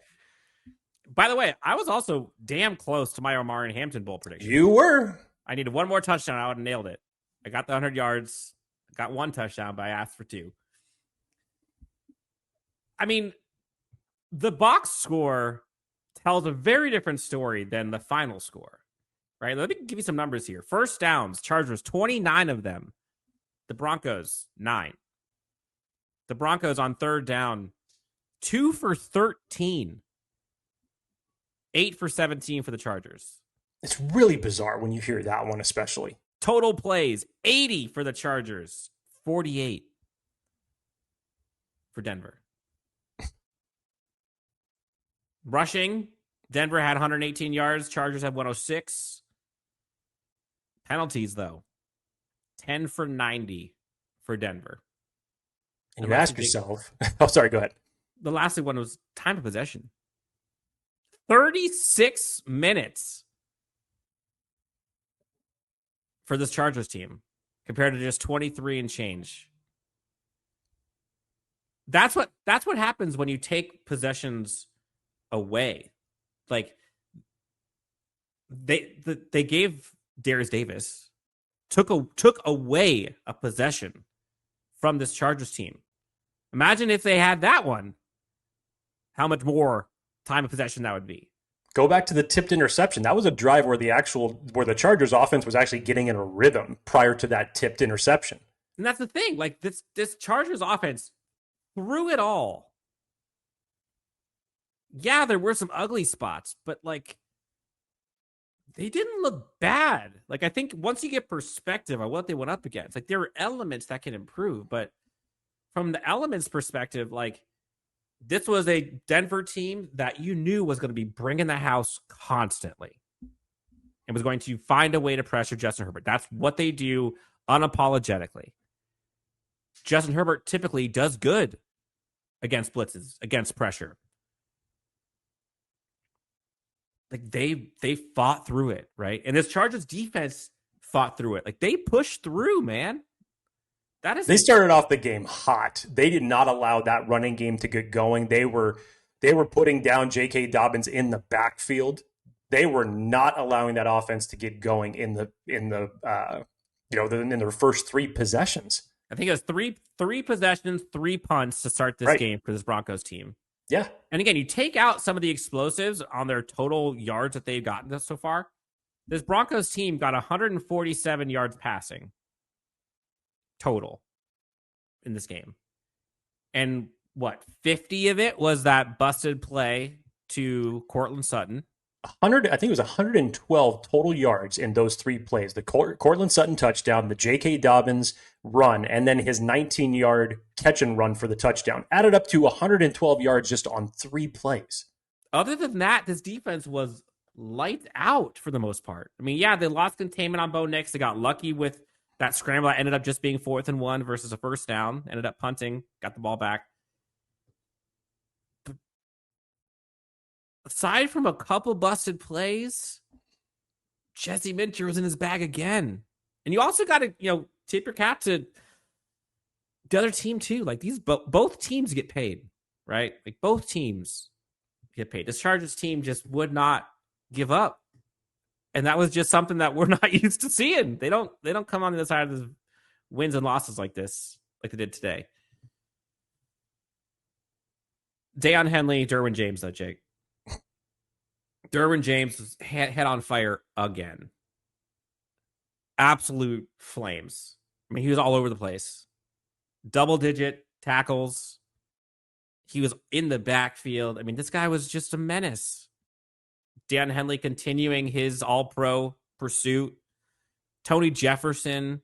By the way, I was also damn close to my Omar and Hampton Bowl prediction. You were. I needed one more touchdown. I would have nailed it. I got the 100 yards. Got 1 touchdown, but I asked for 2. I mean, the box score tells a very different story than the final score, right? Let me give you some numbers here. First downs, Chargers, 29 of them. The Broncos, 9. The Broncos on third down, 2 for 13. 8 for 17 for the Chargers. It's really bizarre when you hear that one, especially. Total plays, 80 for the Chargers, 48 for Denver. Rushing, Denver had 118 yards. Chargers had 106. Penalties, though, 10 for 90 for Denver. And you ask yourself, oh, sorry, go ahead. The last one was time of possession. 36 minutes for this Chargers team compared to just 23 and change. That's what happens when you take possessions away. Like they gave Darius Davis took away a possession from this Chargers team. Imagine if they had that one. How much more time of possession that would be. Go back to the tipped interception. That was a drive where the Chargers offense was actually getting in a rhythm prior to that tipped interception. And that's the thing. Like this Chargers offense through it all. Yeah, there were some ugly spots, but like they didn't look bad. Like I think once you get perspective on what they went up against, like there were elements that can improve, but from the elements perspective, like this was a Denver team that you knew was going to be bringing the house constantly and was going to find a way to pressure Justin Herbert. That's what they do unapologetically. Justin Herbert typically does good against blitzes, against pressure. Like they fought through it, right? And this Chargers defense fought through it. Like they pushed through, man. They started off the game hot. They did not allow that running game to get going. They were putting down J.K. Dobbins in the backfield. They were not allowing that offense to get going in their first three possessions. I think it was three possessions, 3 punts to start this game for this Broncos team. Yeah. And again, you take out some of the explosives on their total yards that they've gotten so far. This Broncos team got 147 yards passing total in this game. And 50 of it was that busted play to Cortland Sutton. I think it was 112 total yards in those three plays. The Cortland Sutton touchdown, the J.K. Dobbins run, and then his 19-yard catch and run for the touchdown. Added up to 112 yards just on 3 plays. Other than that, this defense was lights out for the most part. I mean, yeah, they lost containment on Bo Nix. They got lucky with that scramble that ended up just being 4th and 1 versus a first down. Ended up punting, got the ball back. But aside from a couple busted plays, Jesse Minter was in his bag again. And you also got to, tip your cap to the other team too. Like these, both teams get paid, right? Like both teams get paid. This Chargers team just would not give up. And that was just something that we're not used to seeing. They don't come on the other side of the wins and losses like this, like they did today. Deion Henley, Derwin James, though, Jake. Derwin James was head on fire again. Absolute flames. I mean, he was all over the place. Double-digit tackles. He was in the backfield. I mean, this guy was just a menace. Deion Henley continuing his all-pro pursuit. Tony Jefferson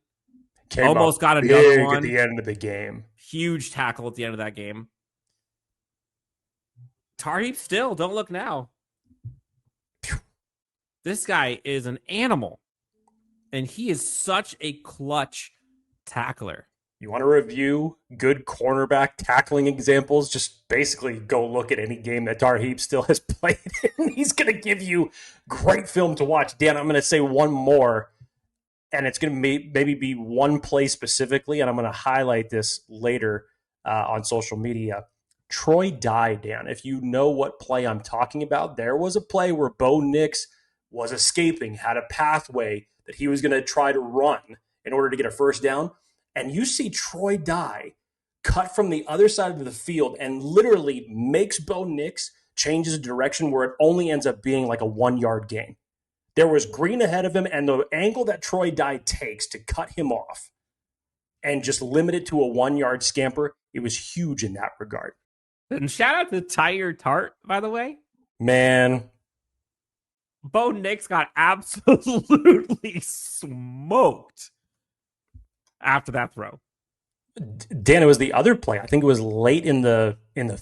almost got another one at the end of the game. Huge tackle at the end of that game. Tar Heap still, don't look now. This guy is an animal. And he is such a clutch tackler. You want to review good cornerback tackling examples? Just basically go look at any game that Tar Heap still has played in. He's going to give you great film to watch. Dan, I'm going to say one more, and it's going to maybe be one play specifically, and I'm going to highlight this later on social media. Troy Dye, Dan, if you know what play I'm talking about, there was a play where Bo Nix was escaping, had a pathway that he was going to try to run in order to get a first down. And you see Troy Dye cut from the other side of the field and literally makes Bo Nix change his direction where it only ends up being like a 1-yard gain. There was green ahead of him, and the angle that Troy Dye takes to cut him off and just limit it to a 1-yard scamper, it was huge in that regard. And shout out to Tyre Tart, by the way. Man. Bo Nix got absolutely smoked after that throw. Dan, it was the other play. I think it was late in the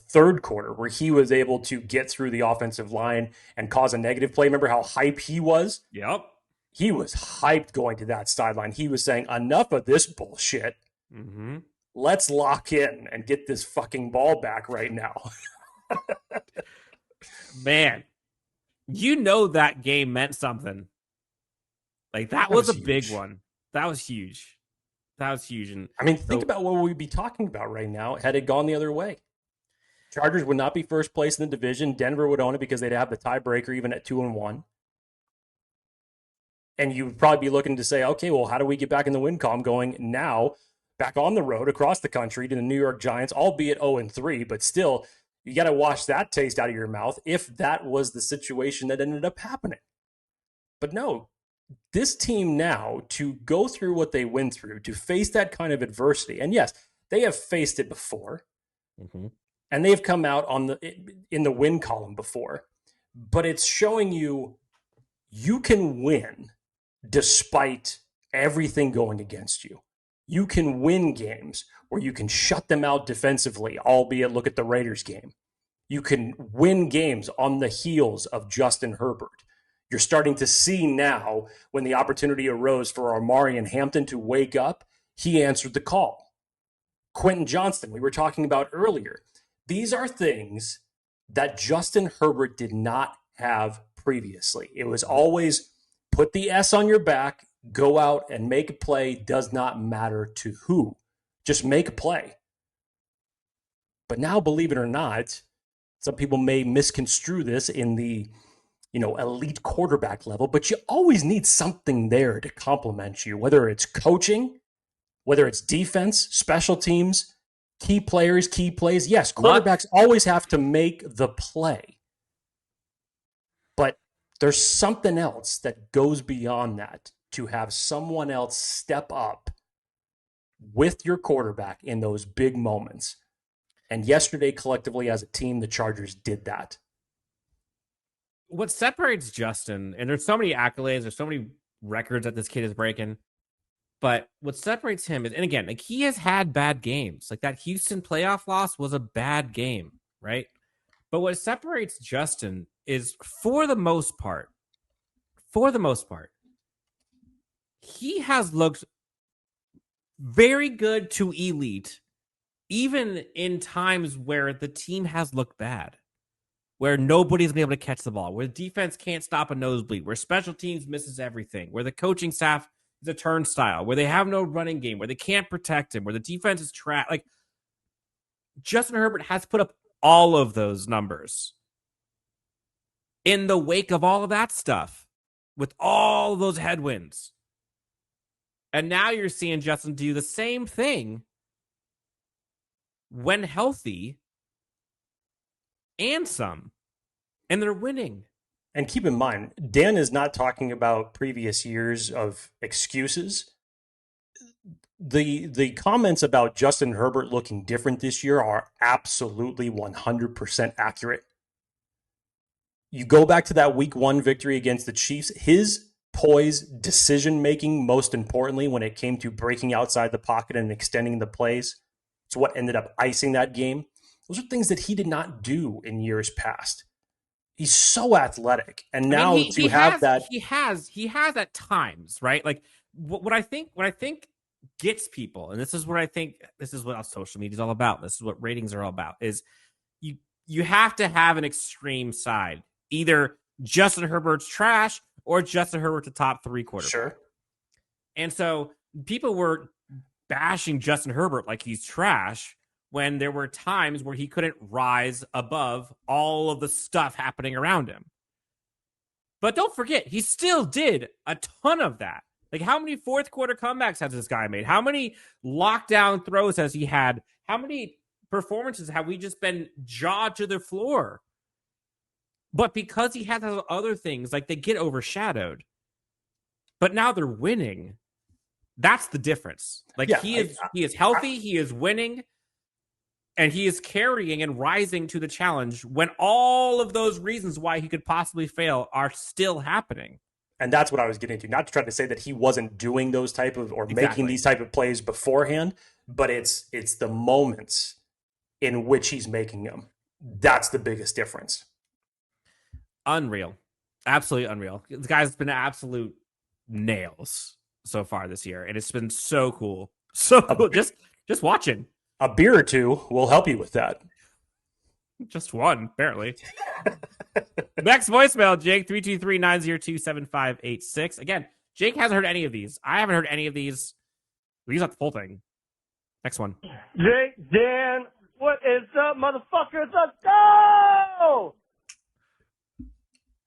third quarter where he was able to get through the offensive line and cause a negative play. Remember how hype he was? Yep. he was hyped going to that sideline. He was saying, enough of this bullshit. Mm-hmm. Let's lock in and get this fucking ball back right now. Man, you know that game meant something. Like, that was a big one. That was huge. That was huge. And I mean, think about what we'd be talking about right now had it gone the other way. Chargers would not be first place in the division. Denver would own it because they'd have the tiebreaker even at 2-1. And you would probably be looking to say, okay, well, how do we get back in the win column going now, back on the road across the country to the New York Giants, albeit 0-3, but still, you got to wash that taste out of your mouth if that was the situation that ended up happening. But no, this team now, to go through what they went through, to face that kind of adversity, and yes, they have faced it before, and they've come out in the win column before, but it's showing you can win despite everything going against you. You can win games where you can shut them out defensively, albeit look at the Raiders game. You can win games on the heels of Justin Herbert. You're starting to see now when the opportunity arose for Amari and Hampton to wake up, he answered the call. Quentin Johnston, we were talking about earlier. These are things that Justin Herbert did not have previously. It was always put the S on your back, go out and make a play, does not matter to who. Just make a play. But now, believe it or not, some people may misconstrue this in the elite quarterback level, but you always need something there to complement you, whether it's coaching, whether it's defense, special teams, key players, key plays. Yes, quarterbacks always have to make the play. But there's something else that goes beyond that, to have someone else step up with your quarterback in those big moments. And yesterday, collectively as a team, the Chargers did that. What separates Justin, and there's so many accolades, there's so many records that this kid is breaking, but what separates him is, and again, like, he has had bad games. Like, that Houston playoff loss was a bad game, right? But what separates Justin is, for the most part, he has looked very good to elite, even in times where the team has looked bad, where nobody's been able to catch the ball, where the defense can't stop a nosebleed, where special teams misses everything, where the coaching staff is a turnstile, where they have no running game, where they can't protect him, where the defense is trash. Like, Justin Herbert has put up all of those numbers in the wake of all of that stuff, with all of those headwinds. And now you're seeing Justin do the same thing when healthy and some, and they're winning. And keep in mind, Dan is not talking about previous years of excuses. The comments about Justin Herbert looking different this year are absolutely 100% accurate. You go back to that week 1 victory against the Chiefs, his poise, decision-making, most importantly, when it came to breaking outside the pocket and extending the plays, it's what ended up icing that game. Those are things that he did not do in years past. He's so athletic, and now he has at times, right? Like, what I think gets people, and this is what social media is all about. This is what ratings are all about. Is you have to have an extreme side, either Justin Herbert's trash or Justin Herbert the top 3 quarterback. Sure. And so people were bashing Justin Herbert like he's trash, when there were times where he couldn't rise above all of the stuff happening around him. But don't forget, he still did a ton of that. Like, how many fourth quarter comebacks has this guy made? How many lockdown throws has he had? How many performances have we just been jawed to the floor? But because he has those other things, like, they get overshadowed. But now they're winning. That's the difference. Like, he is healthy, he is winning, and he is carrying and rising to the challenge when all of those reasons why he could possibly fail are still happening. And that's what I was getting to. Not to try to say that he wasn't doing those type of, or making these type of plays beforehand, but it's the moments in which he's making them. That's the biggest difference. Unreal. Absolutely unreal. This guy's been an absolute nails so far this year, and it's been so cool. So cool. Just watching. A beer or two will help you with that. Just one, apparently. Next voicemail, Jake, 323-902-7586. Again, Jake hasn't heard any of these. I haven't heard any of these. These are the full thing. Next one. Jake, Dan, what is up, motherfuckers? Let's go!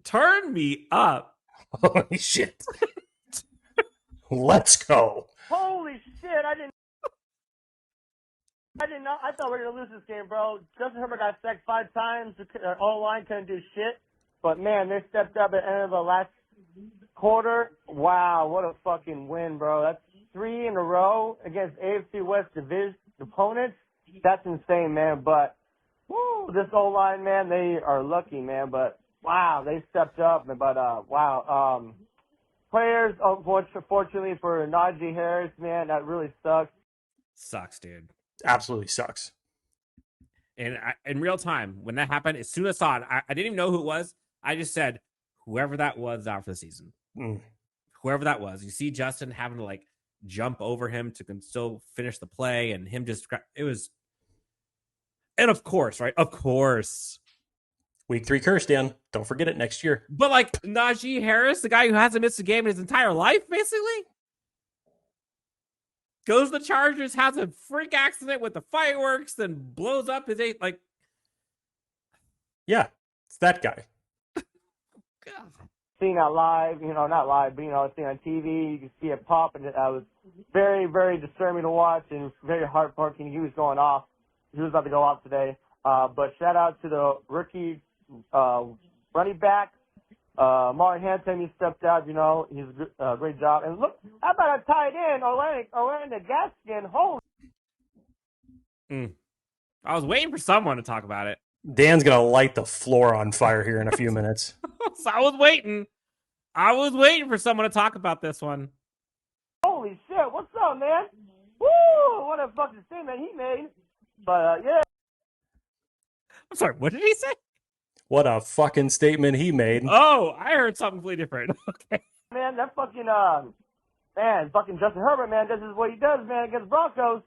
Turn me up. Holy shit. Let's go. Holy shit, I did not. I thought we were going to lose this game, bro. Justin Herbert got sacked 5 times. Our O-line couldn't do shit. But, man, they stepped up at the end of the last quarter. Wow, what a fucking win, bro. That's 3 in a row against AFC West division opponents. That's insane, man. But, woo, this O-line, man, they are lucky, man. But, wow, they stepped up. But, wow. Players, unfortunately, for Najee Harris, man, that really sucks. Sucks, dude. Absolutely sucks. And in real time, when that happened, as soon as I saw it, I didn't even know who it was. I just said, whoever that was out for the season. Whoever that was. You see Justin having to, like, jump over him to still finish the play, and him just, it was, and of course, right? Of course. Week 3 curse, Dan. Don't forget it next year. But, like, Najee Harris, the guy who hasn't missed a game in his entire life, basically, goes to the Chargers, has a freak accident with the fireworks, then blows up his like. Yeah, it's that guy. God. Seeing that live, not live, but, seeing on TV, you can see it pop, and it was very, very disturbing to watch and very heartbreaking. He was going off. He was about to go off today. But shout out to the rookie running back, Martin Hampton. He stepped out, he's a great job. And look, how about a tight end, Orlando Gaskin? Holy. I was waiting for someone to talk about it. Dan's going to light the floor on fire here in a few minutes. So I was waiting for someone to talk about this one. Holy shit, what's up, man? Woo, what a fucking statement he made. But, yeah. I'm sorry, what did he say? What a fucking statement he made. Oh, I heard something completely different. Okay. Man, that fucking, fucking Justin Herbert, man, this is what he does, man, against Broncos.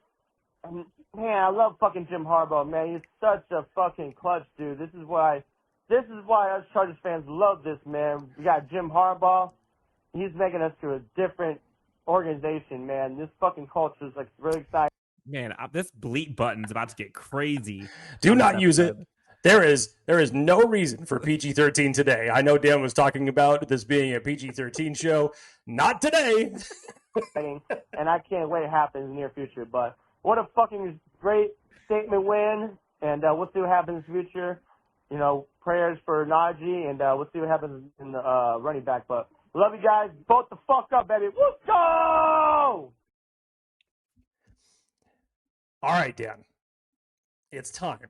And, man, I love fucking Jim Harbaugh, man. He's such a fucking clutch dude. This is why us Chargers fans love this, man. We got Jim Harbaugh. He's making us to a different organization, man. This fucking culture is, like, really exciting. Man, this bleep button's about to get crazy. Do not use it. There is no reason for PG-13 today. I know Dan was talking about this being a PG-13 show. Not today. And I can't wait to happen in the near future. But what a fucking great statement win. And we'll see what happens in the future. Prayers for Najee, and we'll see what happens in the running back. But love you guys. Both the fuck up, baby. Let's go! All right, Dan. It's time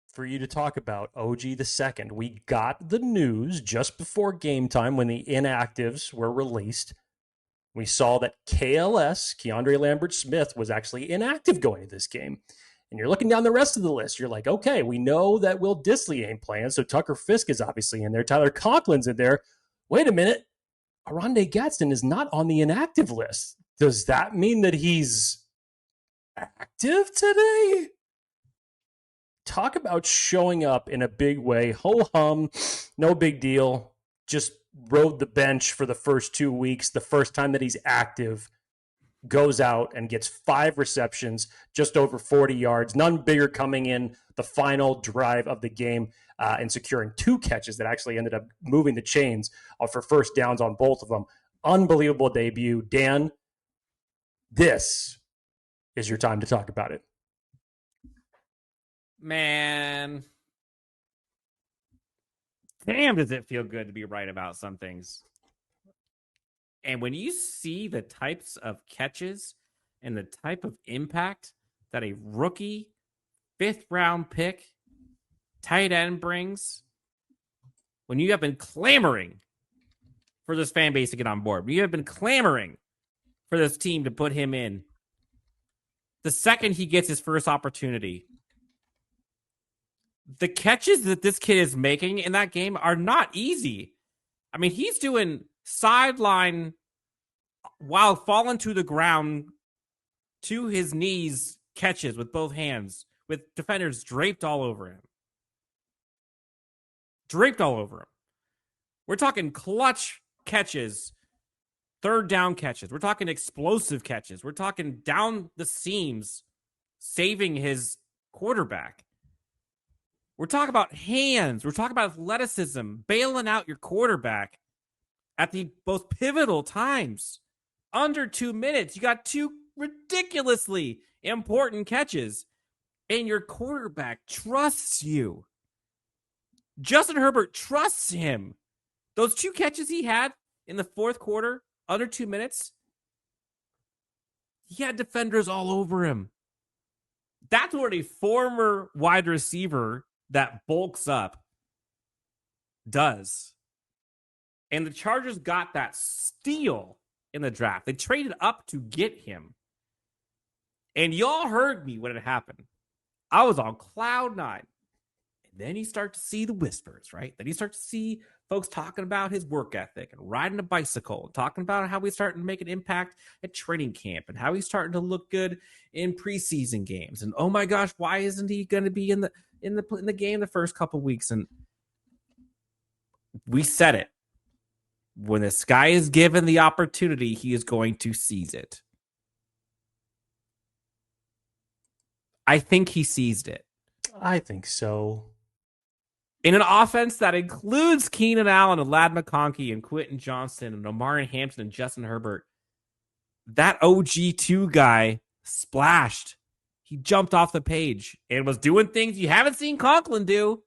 for you to talk about OG the second. We got the news just before game time when the inactives were released. We saw that KLS, Keandre Lambert-Smith, was actually inactive going into this game. And you're looking down the rest of the list. You're like, okay, we know that Will Dissly ain't playing, so Tucker Fisk is obviously in there. Tyler Conklin's in there. Wait a minute. Oronde Gadsden is not on the inactive list. Does that mean that he's active today? Talk about showing up in a big way. Ho-hum, no big deal. Just rode the bench for the first 2 weeks. The first time that he's active, goes out and gets 5 receptions, just over 40 yards. None bigger coming in the final drive of the game and securing 2 catches that actually ended up moving the chains for first downs on both of them. Unbelievable debut. Dan, this is your time to talk about it. Man. Damn, does it feel good to be right about some things. And when you see the types of catches and the type of impact that a rookie 5th round pick tight end brings, when you have been clamoring for this fan base to get on board, when you have been clamoring for this team to put him in, the second he gets his first opportunity, the catches that this kid is making in that game are not easy. I mean, he's doing sideline while falling to the ground to his knees catches with both hands with defenders draped all over him. Draped all over him. We're talking clutch catches, third down catches. We're talking explosive catches. We're talking down the seams, saving his quarterback. We're talking about hands. We're talking about athleticism, bailing out your quarterback at the most pivotal times. Under 2 minutes, you got two ridiculously important catches, and your quarterback trusts you. Justin Herbert trusts him. Those two catches he had in the fourth quarter, under 2 minutes, he had defenders all over him. That's what a former wide receiver that bulks up does. And the Chargers got that steal in the draft. They traded up to get him. And y'all heard me when it happened. I was on cloud nine. And then you start to see the whispers, right? Then you start to see folks talking about his work ethic and riding a bicycle, talking about how he's starting to make an impact at training camp and how he's starting to look good in preseason games. And oh my gosh, why isn't he going to be in the game the first couple weeks? And we said it. When this guy is given the opportunity, he is going to seize it. I think he seized it. I think so. In an offense that includes Keenan Allen and Ladd McConkey and Quentin Johnston and Omari Hampton and Justin Herbert, that OG2 guy splashed. He jumped off the page and was doing things you haven't seen Conklin do.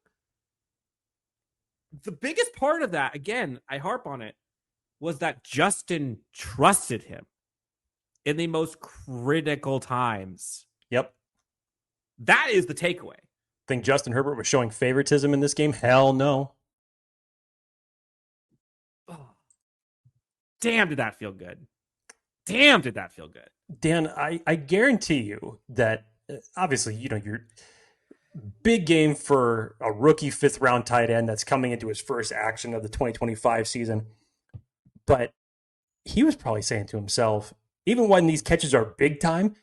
The biggest part of that, again, I harp on it, was that Justin trusted him in the most critical times. Yep. That is the takeaway. Think Justin Herbert was showing favoritism in this game? Hell no. Oh, damn, did that feel good. Damn, did that feel good. Dan, I guarantee you that, obviously, your big game for a rookie fifth-round tight end that's coming into his first action of the 2025 season. But he was probably saying to himself, even when these catches are big time,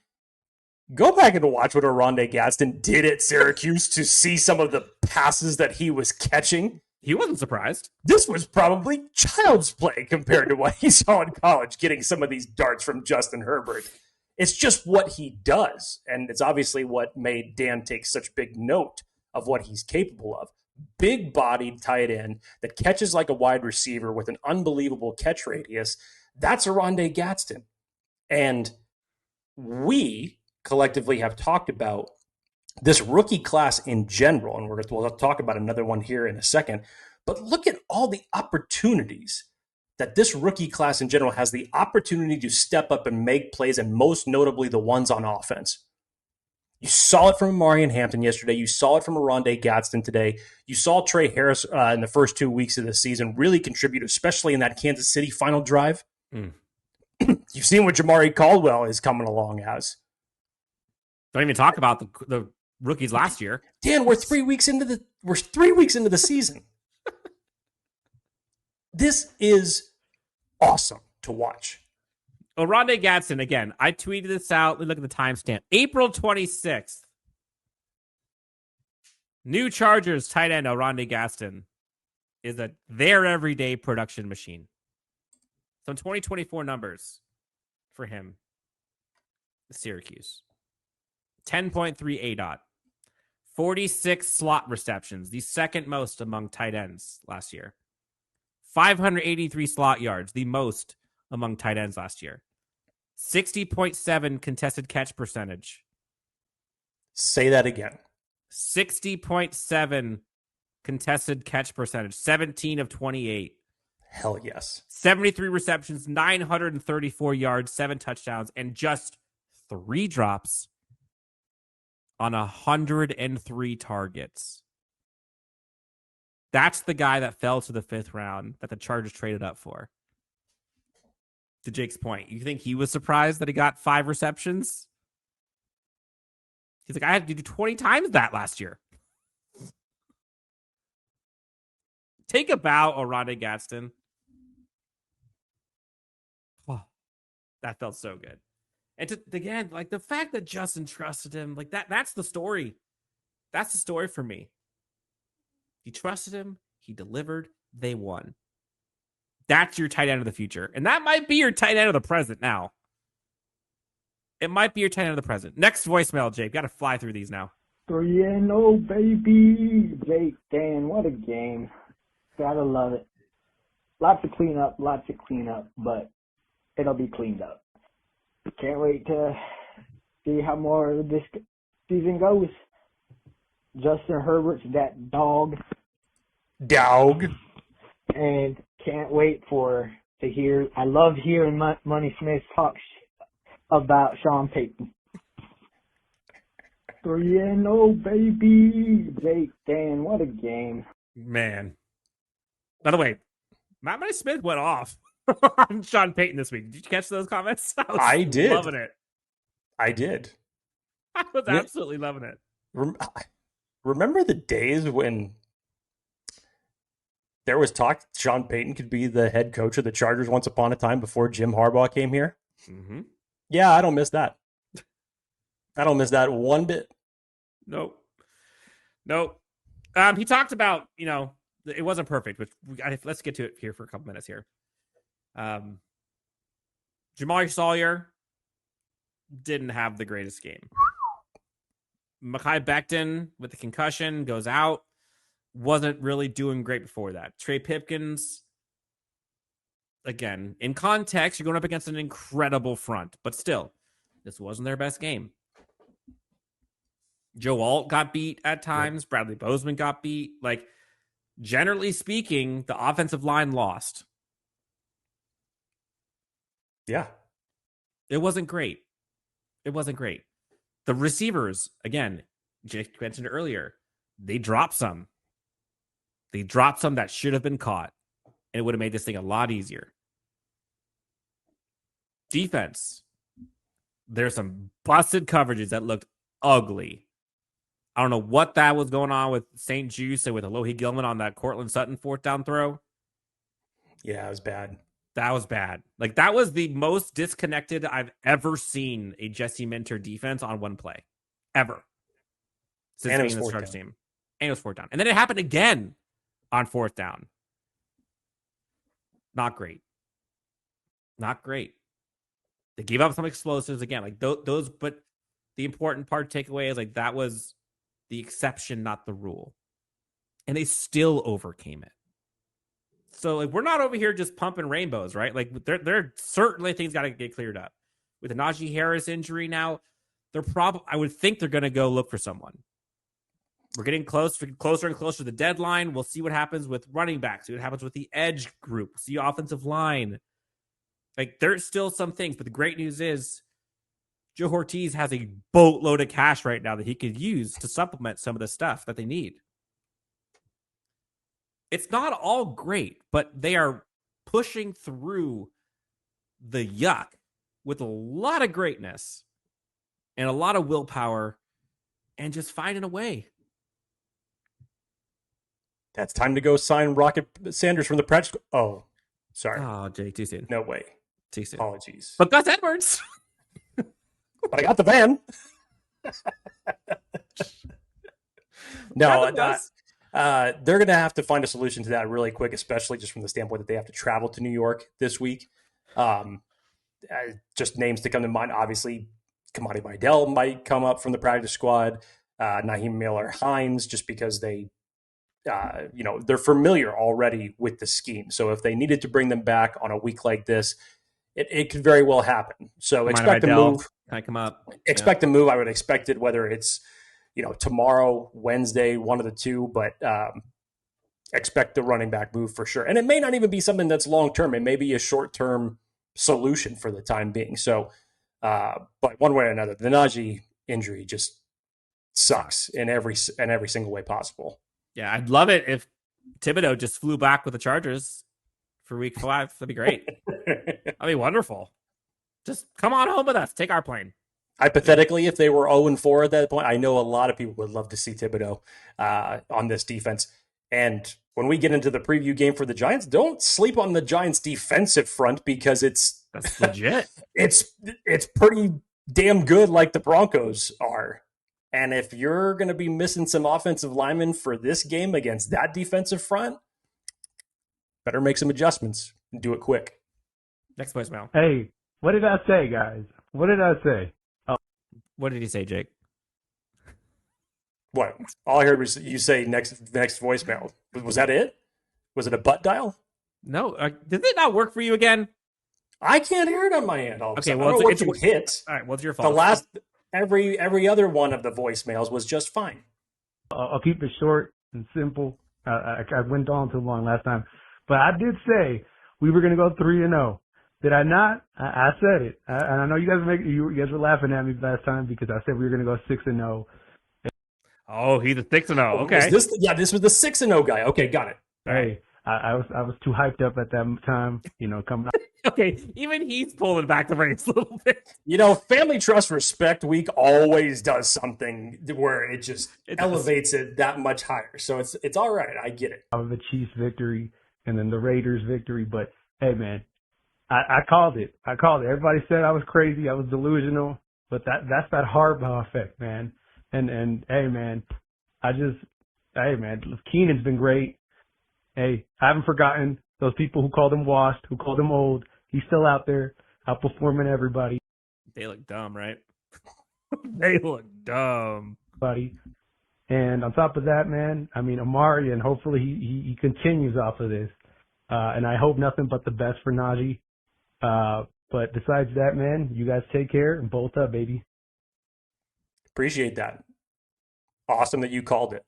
go back and watch what Oronde Gadsden did at Syracuse to see some of the passes that he was catching. He wasn't surprised. This was probably child's play compared to what he saw in college, getting some of these darts from Justin Herbert. It's just what he does, and it's obviously what made Dan take such big note of what he's capable of. Big-bodied tight end that catches like a wide receiver with an unbelievable catch radius. That's Oronde Gadsden. And we collectively have talked about this rookie class in general, and we'll talk about another one here in a second. But look at all the opportunities that this rookie class in general has the opportunity to step up and make plays, and most notably the ones on offense. You saw it from Amari Hampton yesterday. You saw it from Oronde Gadsden today. You saw Trey Harris in the first 2 weeks of the season really contribute, especially in that Kansas City final drive. You've seen what Jamari Caldwell is coming along as. Don't even talk about the rookies last year. Dan, we're 3 weeks into the season. This is awesome to watch. Oronde Gadsden, again, I tweeted this out. Look at the timestamp. April 26th. New Chargers tight end Oronde Gadsden is their everyday production machine. Some 2024 numbers for him. Syracuse. 10.3 ADOT. 46 slot receptions, the second most among tight ends last year. 583 slot yards, the most among tight ends last year. 60.7 contested catch percentage. Say that again. 60.7 contested catch percentage. 17 of 28. Hell yes. 73 receptions, 934 yards, 7 touchdowns, and just 3 drops on 103 targets. That's the guy that fell to the 5th round that the Chargers traded up for. To Jake's point, you think he was surprised that he got 5 receptions? He's like, I had to do 20 times that last year. Take a bow, Oronde Gadsden. That felt so good. And again, like the fact that Justin trusted him, like that's the story. That's the story for me. He trusted him. He delivered. They won. That's your tight end of the future. And that might be your tight end of the present now. It might be your tight end of the present. Next voicemail, Jake. Got to fly through these now. 3-0, baby. Jake, Dan, what a game. Gotta love it. Lots of cleanup, but it'll be cleaned up. Can't wait to see how more of this season goes. Justin Herbert's that dog. And can't wait to hear. I love hearing Money Smith talk about Sean Payton. 3-0, baby. Jake, Dan, what a game. Man. By the way, Matt Money Smith went off on Sean Payton this week. Did you catch those comments? I did. Loving it. I did. I was absolutely loving it. Remember the days when there was talk Sean Payton could be the head coach of the Chargers once upon a time before Jim Harbaugh came here? Mm-hmm. Yeah, I don't miss that. I don't miss that one bit. Nope. He talked about, it wasn't perfect, but let's get to it here for a couple minutes here. Jamal Sawyer didn't have the greatest game. Mekhi Becton with the concussion goes out. Wasn't really doing great before that. Trey Pipkins, again, in context, you're going up against an incredible front, but still, this wasn't their best game. Joe Alt got beat at times. Yep. Bradley Bozeman got beat. Like, generally speaking, the offensive line lost. Yeah. It wasn't great. The receivers, again, Jake mentioned earlier, they dropped some. That should have been caught, and it would have made this thing a lot easier. Defense. There's some busted coverages that looked ugly. I don't know what that was going on with St. Juice and with Alohi Gilman on that Cortland Sutton 4th down throw. Yeah, it was bad. That was bad. Like, that was the most disconnected I've ever seen a Jesse Minter defense on one play. Ever. Since being the Chargers team. And it was 4th down. And then it happened again on 4th down. Not great. They gave up some explosives again. Like, those, but the important part to take away is, like, that was the exception, not the rule. And they still overcame it. So, like, we're not over here just pumping rainbows, right? Like, there are certainly things got to get cleared up. With the Najee Harris injury now, I would think they're going to go look for someone. We're getting closer and closer to the deadline. We'll see what happens with running backs. See what happens with the edge group. See offensive line. Like, there's still some things, but the great news is Joe Ortiz has a boatload of cash right now that he could use to supplement some of the stuff that they need. It's not all great, but they are pushing through the yuck with a lot of greatness and a lot of willpower and just finding a way. That's time to go sign Rocket Sanders from the practice. Oh, sorry. Oh, Jake, too soon. No way. Too soon. Apologies. But Gus Edwards. But I got the van. No, they're going to have to find a solution to that really quick, especially just from the standpoint that they have to travel to New York this week. Just names to come to mind. Obviously, Kamadi Vidal might come up from the practice squad. Naheem Miller-Hines, just because they're familiar already with the scheme. So if they needed to bring them back on a week like this, it could very well happen. So expect a move. Can I come up? Expect a move. I would expect it, whether it's tomorrow, Wednesday, one of the two, but expect the running back move for sure. And it may not even be something that's long-term. It may be a short-term solution for the time being. So, but one way or another, the Najee injury just sucks in every single way possible. Yeah, I'd love it if Thibodeau just flew back with the Chargers for week 5. That'd be great. That'd be wonderful. Just come on home with us. Take our plane. Hypothetically, if they were 0-4 at that point, I know a lot of people would love to see Thibodeau on this defense. And when we get into the preview game for the Giants, don't sleep on the Giants' defensive front because it's That's legit. It's pretty damn good, like the Broncos are. And if you're going to be missing some offensive linemen for this game against that defensive front, better make some adjustments and do it quick. Next voicemail. Hey, what did I say, guys? What did I say? What did he say, Jake? What? All I heard was you say next voicemail. Was that it? Was it a butt dial? No. Did it not work for you again? I can't hear it on my end. All of a Okay, sudden. well, I don't know it's what you hit. All right, what's your The fault? last every other one of the voicemails was just fine. I'll keep it short and simple. I went on too long last time, but I did say we were going to go 3-0. Did I not? I said it, and I know you guys were laughing at me last time because I said we were going to go 6-0. Oh, he's a 6-0. Okay. This was the 6-0 guy. Okay, got it. Hey, I was too hyped up at that time, coming out. Okay, even he's pulling back the reins a little bit. Family Trust Respect Week always does something where it just elevates it that much higher. So it's all right. I get it. Of the Chiefs victory and then the Raiders victory, but hey, man, I called it. Everybody said I was crazy. I was delusional, but that's that Harbaugh effect, man. And hey, man, Keenan's been great. Hey, I haven't forgotten those people who called him washed, who called him old. He's still out there outperforming everybody. They look dumb, right? They look dumb. Buddy. And on top of that, man, Amari, and hopefully he continues off of this. And I hope nothing but the best for Najee. But besides that, man, you guys take care and bolt up, baby. Appreciate that. Awesome that you called it.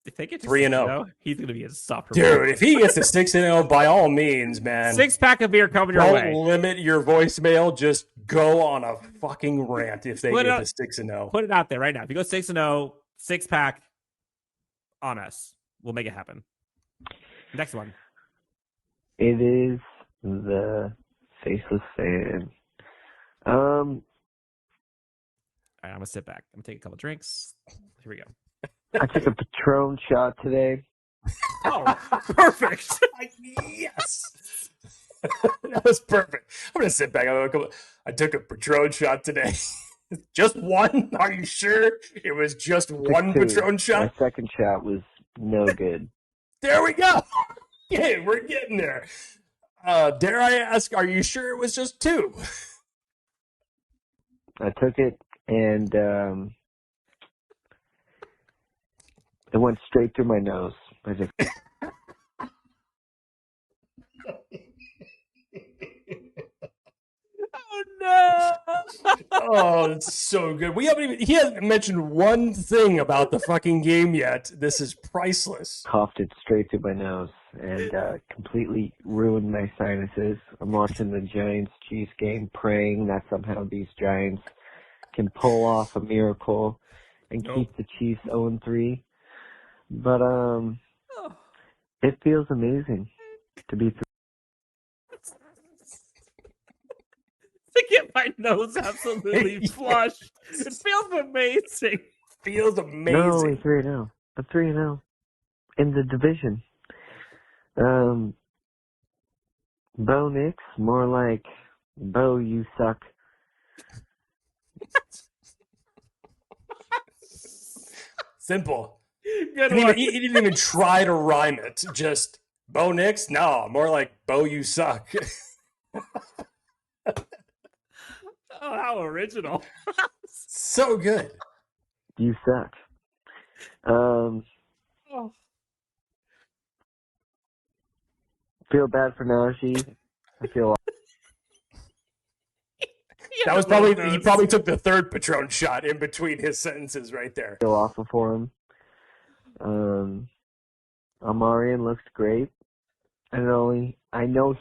If they get to 3-0, he's going to be a softer. Dude, if he gets to 6-0, by all means, man. 6-pack of beer coming your way. Don't limit your voicemail. Just go on a fucking rant if they get to 6-0. Put it out there right now. If you go 6-0, 6-pack on us. We'll make it happen. Next one. It is the Faceless Fan. All right, I'm going to sit back. I'm going to take a couple drinks. Here we go. I took a Patron shot today. Oh, perfect. Yes. That was perfect. I'm going to sit back. I took a Patron shot today. Just one? Are you sure it was just one Patron shot? My second shot was no good. There we go. Yeah, we're getting there. Dare I ask, are you sure it was just two? I took it and it went straight through my nose. I just Oh no! Oh, it's so good. He hasn't mentioned one thing about the fucking game yet. This is priceless. coughed it straight through my nose and completely ruined my sinuses. I'm watching the Giants-Chiefs game, praying that somehow these Giants can pull off a miracle and keep the Chiefs 0-3. But it feels amazing to be To get my nose absolutely flushed. It feels amazing. Feels amazing. not only 3-0, but 3-0 in the division. Bo Nix, more like Bo, you suck. Simple. Good He one. didn't even try to rhyme it. Just Bo Nix? No, more like Bo, you suck. Oh, how original. So good. You suck. Feel bad for Najee. I feel That was he probably took the third Patron shot in between his sentences right there. awful for him. Amarian looks great. I know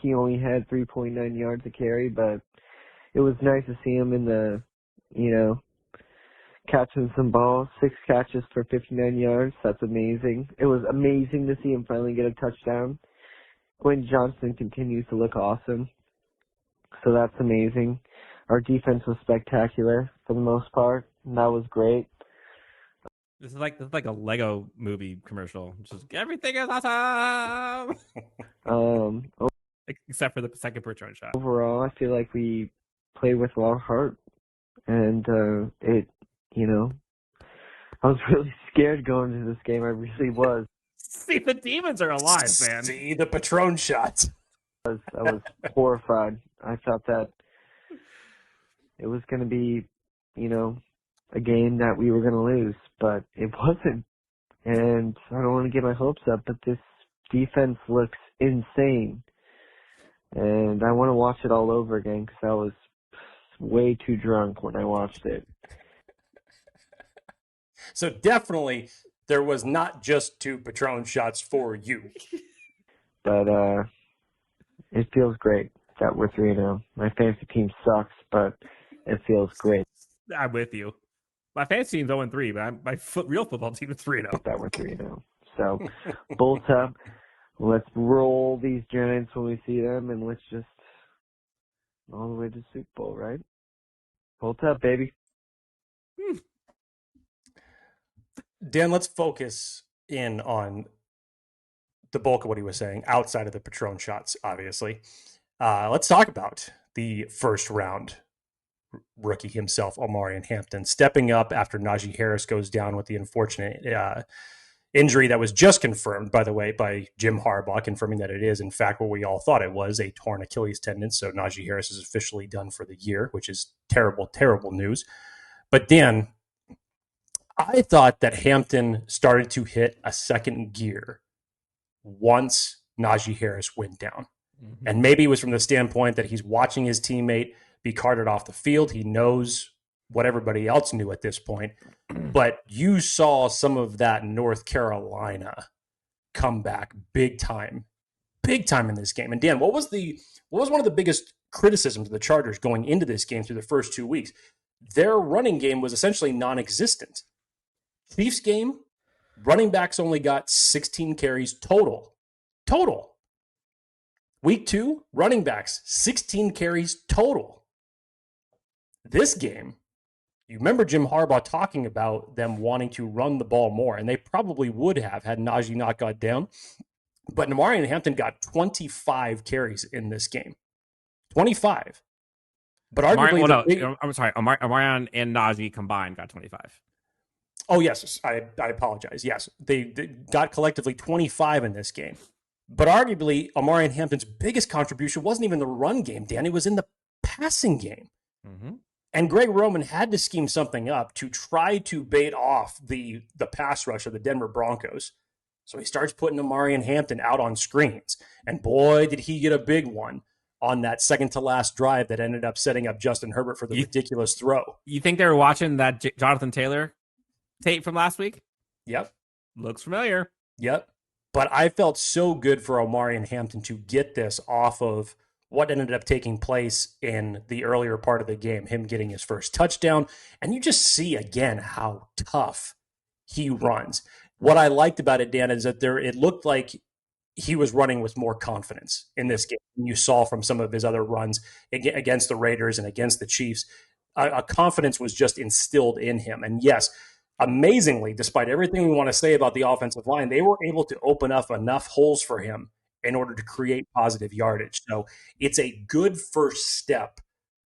he only had 3.9 yards to carry, but it was nice to see him in the, catching some balls. 6 catches for 59 yards. That's amazing. It was amazing to see him finally get a touchdown. When Johnston continues to look awesome. So that's amazing. Our defense was spectacular for the most part. And that was great. This is like a Lego movie commercial. Just everything is awesome. except for the second Bertrand shot. Overall, I feel like we played with a lot of heart, and I was really scared going into this game. I really was. See, the demons are alive, man. See the Patron shots. I was horrified. I thought that it was going to be, a game that we were going to lose, but it wasn't. And I don't want to get my hopes up, but this defense looks insane. And I want to watch it all over again because I was way too drunk when I watched it. So definitely there was not just 2 Patron shots for you. But it feels great that we're 3-0. My fantasy team sucks, but it feels great. I'm with you. My fantasy team's 0-3, but my real football team is 3-0. That we're 3-0. So, Bulls up. Let's roll these Giants when we see them, and let's just all the way to the Super Bowl, right? Bulls up, baby. Dan, let's focus in on the bulk of what he was saying outside of the Patron shots, obviously. Let's talk about the first round rookie himself, Omarion Hampton, stepping up after Najee Harris goes down with the unfortunate injury that was just confirmed, by the way, by Jim Harbaugh, confirming that it is, in fact, what we all thought it was, a torn Achilles tendon. So Najee Harris is officially done for the year, which is terrible, terrible news. But Dan, I thought that Hampton started to hit a second gear once Najee Harris went down. Mm-hmm. And maybe it was from the standpoint that he's watching his teammate be carted off the field. He knows what everybody else knew at this point. But you saw some of that North Carolina come back big time in this game. And Dan, what was one of the biggest criticisms of the Chargers going into this game through the first 2 weeks? Their running game was essentially non-existent. Chiefs game, running backs only got 16 carries total. Week 2, running backs, 16 carries total. This game, you remember Jim Harbaugh talking about them wanting to run the ball more, and they probably would have had Najee not got down. But Omarion Hampton got 25 carries in this game. 25. But arguably... I'm sorry, Omarion and Najee combined got 25. Oh, yes. I apologize. Yes, they got collectively 25 in this game. But arguably, Omarion Hampton's biggest contribution wasn't even the run game, Dan. It was in the passing game. Mm-hmm. And Greg Roman had to scheme something up to try to bait off the pass rush of the Denver Broncos. So he starts putting Omarion Hampton out on screens. And boy, did he get a big one on that second-to-last drive that ended up setting up Justin Herbert for the ridiculous throw. You think they were watching that Jonathan Taylor tape from last week? Yep. Looks familiar. Yep. But I felt so good for Omarion Hampton to get this off of what ended up taking place in the earlier part of the game, him getting his first touchdown. And you just see, again, how tough he runs. What I liked about it, Dan, is that it looked like he was running with more confidence in this game. You saw from some of his other runs against the Raiders and against the Chiefs, a confidence was just instilled in him. And yes, amazingly, despite everything we want to say about the offensive line, they were able to open up enough holes for him in order to create positive yardage. So it's a good first step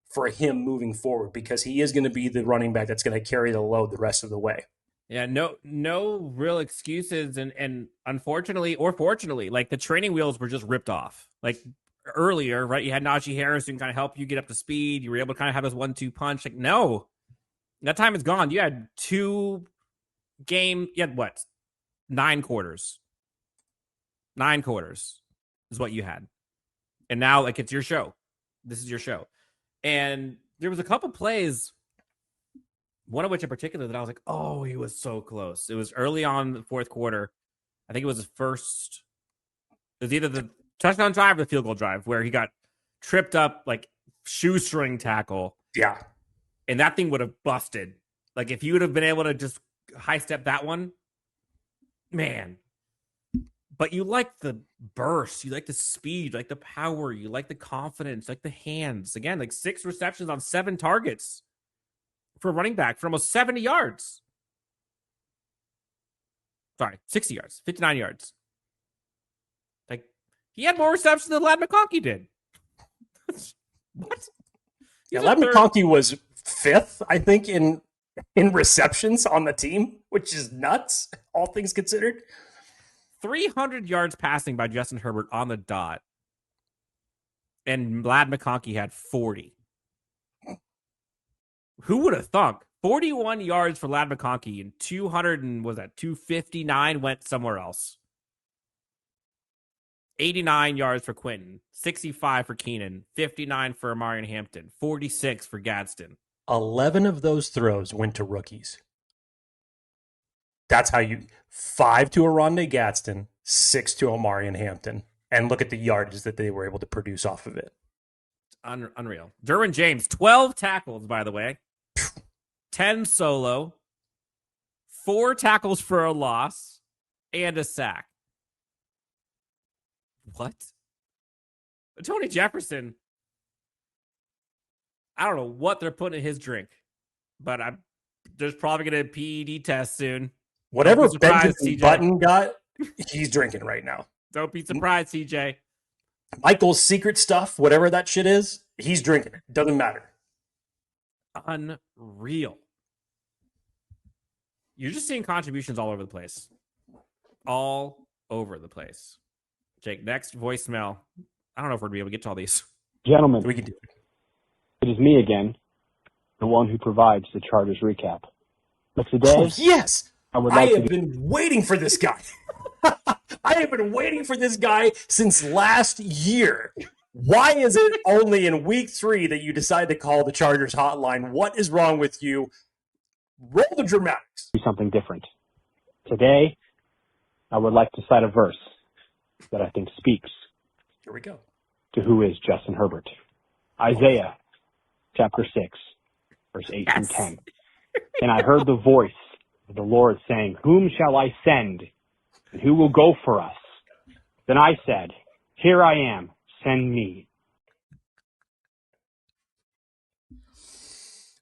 for him moving forward because he is going to be the running back that's going to carry the load the rest of the way. Yeah, no real excuses. And unfortunately or fortunately, like the training wheels were just ripped off. Like earlier, right? You had Najee Harris who can kind of help you get up to speed. You were able to kind of have his 1-2 punch. Like, no, that time is gone. You had you had what? 9 quarters. 9 quarters is what you had. And now, like, it's your show. This is your show. And there was a couple plays, one of which in particular that I was like, oh, he was so close. It was early on in the fourth quarter. I think it was his first. It was either the touchdown drive or the field goal drive where he got tripped up, like, shoestring tackle. Yeah. And that thing would have busted. Like, if you would have been able to just high step that one, man. But you like the burst, you like the speed, you like the power, you like the confidence, like the hands. Again, like 6 receptions on 7 targets for a running back for almost 70 yards. Sorry, 60 yards, 59 yards. Like, He had more receptions than Ladd McConkey did. What? Yeah, He's a Ladd third- McConkey was 5th, I think, in receptions on the team, which is nuts, all things considered. 300 yards passing by Justin Herbert on the dot. And Ladd McConkey had 40. Who would have thunk? 41 yards for Ladd McConkey and 259 went somewhere else. 89 yards for Quentin, 65 for Keenan, 59 for Amarian Hampton, 46 for Gadsden. 11 of those throws went to rookies. That's how you 5 to Aronde Gadsden, 6 to Amarian Hampton, and look at the yardage that they were able to produce off of it. Unreal. Derwin James, 12 tackles, by the way. 10 solo, 4 tackles for a loss, and a sack. What? Tony Jefferson, I don't know what they're putting in his drink, but there's probably going to be a PED test soon. Whatever Benjamin Button got, he's drinking right now. Don't be surprised, CJ. Michael's secret stuff, whatever that shit is, he's drinking it. Doesn't matter. Unreal. You're just seeing contributions all over the place. All over the place. Jake, next voicemail. I don't know if we're going to be able to get to all these. Gentlemen, we can do it. It is me again, the one who provides the Chargers recap. But today, oh, yes, I have been waiting for this guy. I have been waiting for this guy since last year. Why is it only in week 3 that you decide to call the Chargers hotline? What is wrong with you? Roll the dramatics. Do something different. Today, I would like to cite a verse that I think speaks Here we go. to who is Justin Herbert. Isaiah chapter 6, verse 8 and 10. And I heard the voice of the Lord saying, "Whom shall I send? And who will go for us?" Then I said, "Here I am, send me."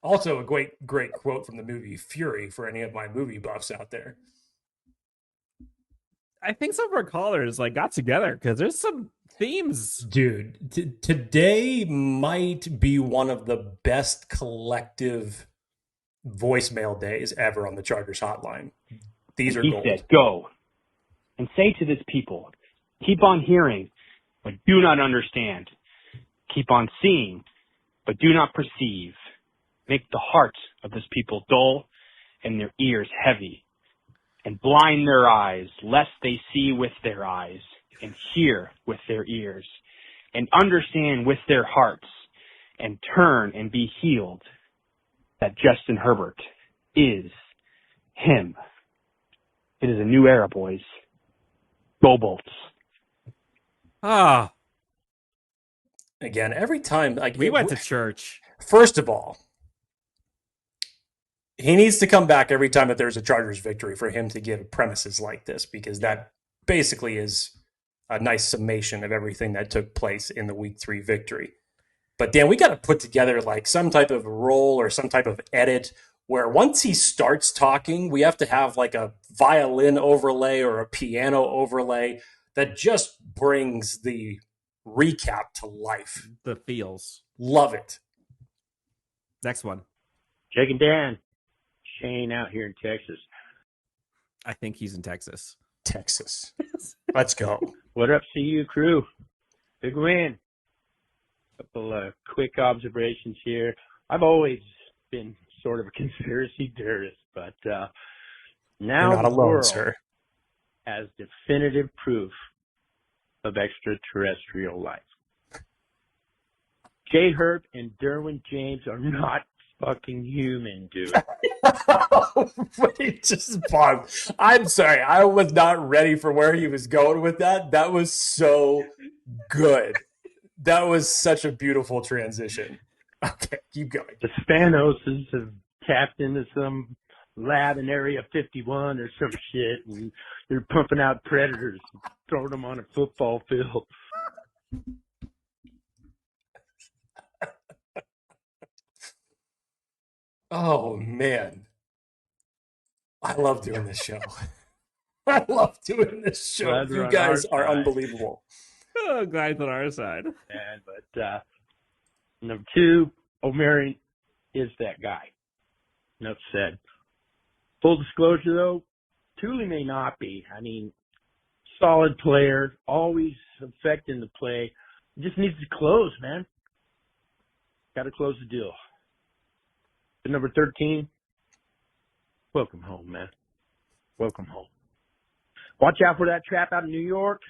Also, a great quote from the movie Fury for any of my movie buffs out there. I think some of our callers got together because there's some themes. Dude, today might be one of the best collective voicemail days ever on the Chargers hotline. These are gold. He said, "Go and say to this people, keep on hearing, but do not understand. Keep on seeing, but do not perceive. Make the hearts of this people dull and their ears heavy, and blind their eyes, lest they see with their eyes, and hear with their ears, and understand with their hearts, and turn and be healed, that Justin Herbert is him." It is a new era, boys. Go Bolts. Ah. Again, every time we went to church. First of all, he needs to come back every time that there's a Chargers victory for him to give premises like this, because that basically is a nice summation of everything that took place in the week 3 victory. But Dan, we got to put together some type of roll or some type of edit where once he starts talking, we have to have a violin overlay or a piano overlay that just brings the recap to life. The feels. Love it. Next one. Jake and Dan. Shane out here in Texas. I think he's in Texas. Texas. Let's go. What up, CU crew? Big win. Couple quick observations here. I've always been sort of a conspiracy theorist, but now You're not the alone, world sir. has definitive proof of extraterrestrial life. J. Herb and Derwin James are not fucking human, dude. Wait, just pause. I'm sorry. I was not ready for where he was going with that. That was so good. That was such a beautiful transition. Okay, keep going. The Spanoses have tapped into some lab in Area 51 or some shit, and they're pumping out predators, throwing them on a football field. Oh, man. I love doing this show. I love doing this show. Glad You we're on guys our are side. unbelievable. Oh, glad he's on our side. But number 2, O'Marion is that guy. Enough said. Full disclosure, though, Thule may not be. I mean, solid player, always affecting the play. He just needs to close, man. Got to close the deal. But number 13, welcome home, man. Welcome home. Watch out for that trap out in New York.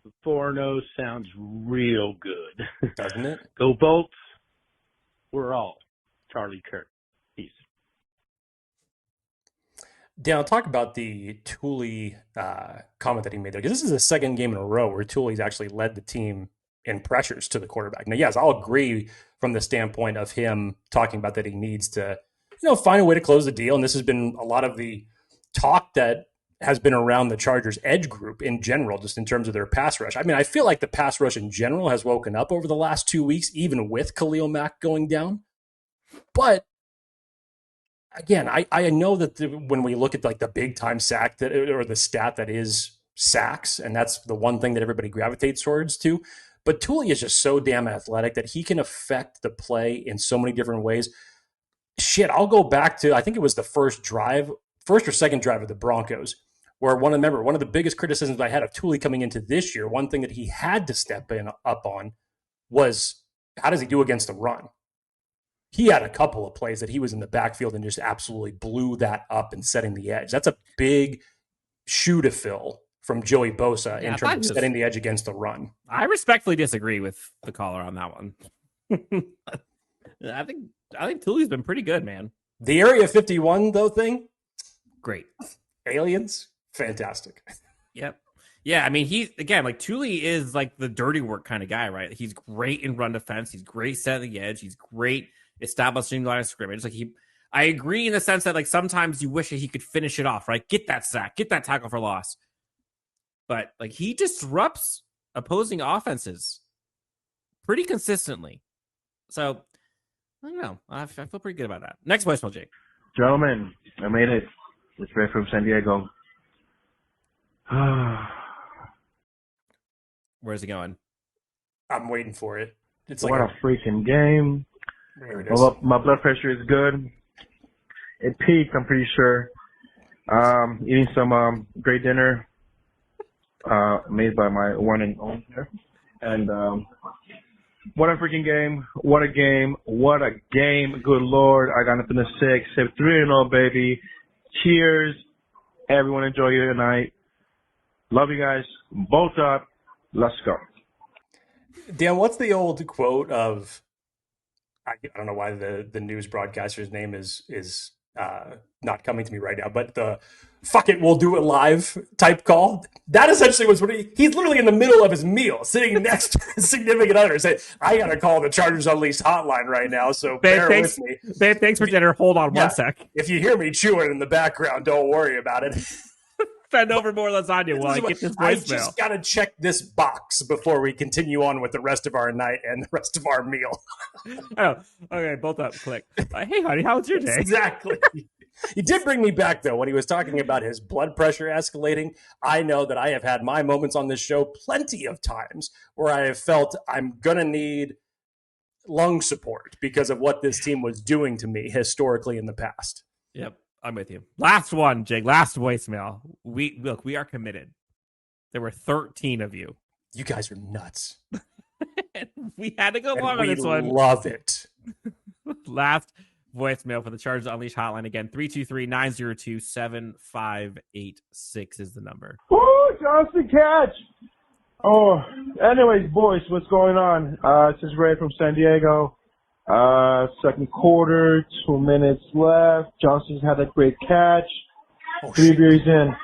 The 4-0 sounds real good. Doesn't it? Go Bolts. We're all Charlie Kirk. Peace. Dan, I'll talk about the Thule comment that he made there, because this is the second game in a row where Thule's actually led the team in pressures to the quarterback. Now, yes, I'll agree from the standpoint of him talking about that he needs to, find a way to close the deal. And this has been a lot of the talk that has been around the Chargers edge group in general, just in terms of their pass rush. I mean, I feel like the pass rush in general has woken up over the last 2 weeks, even with Khalil Mack going down. But again, I know that when we look at like the big time sack or the stat that is sacks, and that's the one thing that everybody gravitates towards too. But Thule is just so damn athletic that he can affect the play in so many different ways. Shit, I'll go back to, I think it was the first or second drive of the Broncos, where one of the biggest criticisms I had of Thule coming into this year, one thing that he had to step up on was, how does he do against the run? He had a couple of plays that he was in the backfield and just absolutely blew that up and setting the edge. That's a big shoe to fill from Joey Bosa in terms of setting the edge against the run. I respectfully disagree with the caller on that one. I think Thule's been pretty good, man. The Area 51 though thing, great. Aliens, fantastic. Yep. Yeah, I mean, Thule is like the dirty work kind of guy, right? He's great in run defense. He's great setting the edge. He's great establishing line of scrimmage. I agree in the sense that like sometimes you wish that he could finish it off, right? Get that sack, get that tackle for loss. But like he disrupts opposing offenses pretty consistently. So I don't know. I feel pretty good about that. Next voicemail, Jake. Gentlemen, I made it. It's Ray from San Diego. Where's it going? I'm waiting for it. It's what a freaking game. There it is. Well, my blood pressure is good. It peaked, I'm pretty sure. Eating some great dinner made by my one and only here. And what a freaking game. What a game. What a game. Good Lord. I got nothing to say except 3-0, baby. Cheers. Everyone enjoy your night. Love you guys. Bolt up. Let's go. Dan, what's the old quote of, I don't know why the news broadcaster's name is not coming to me right now, but the fuck it, we'll do it live type call. That essentially was what he's literally in the middle of his meal, sitting next to his significant other, saying, I got to call the Chargers Unleashed hotline right now, so bear with me. Babe, thanks for dinner. Hold on one sec. If you hear me chewing in the background, don't worry about it. Bend over more lasagna while I get this voicemail. I just got to check this box before we continue on with the rest of our night and the rest of our meal. Oh, okay, both up, click. Hey, honey, how was your day? Exactly. He did bring me back, though, when he was talking about his blood pressure escalating. I know that I have had my moments on this show plenty of times where I have felt I'm going to need lung support because of what this team was doing to me historically in the past. Yep. I'm with you. Last one, Jake. Last voicemail. We are committed. There were 13 of you. You guys are nuts. We had to go long on this one. We love it. Last voicemail for the Chargers Unleashed hotline again. 323-902-7586 is the number. Woo! Johnston catch! Oh, anyways, boys, what's going on? This is Ray from San Diego. Second quarter, 2 minutes left. Johnston's had a great catch. Three beers in.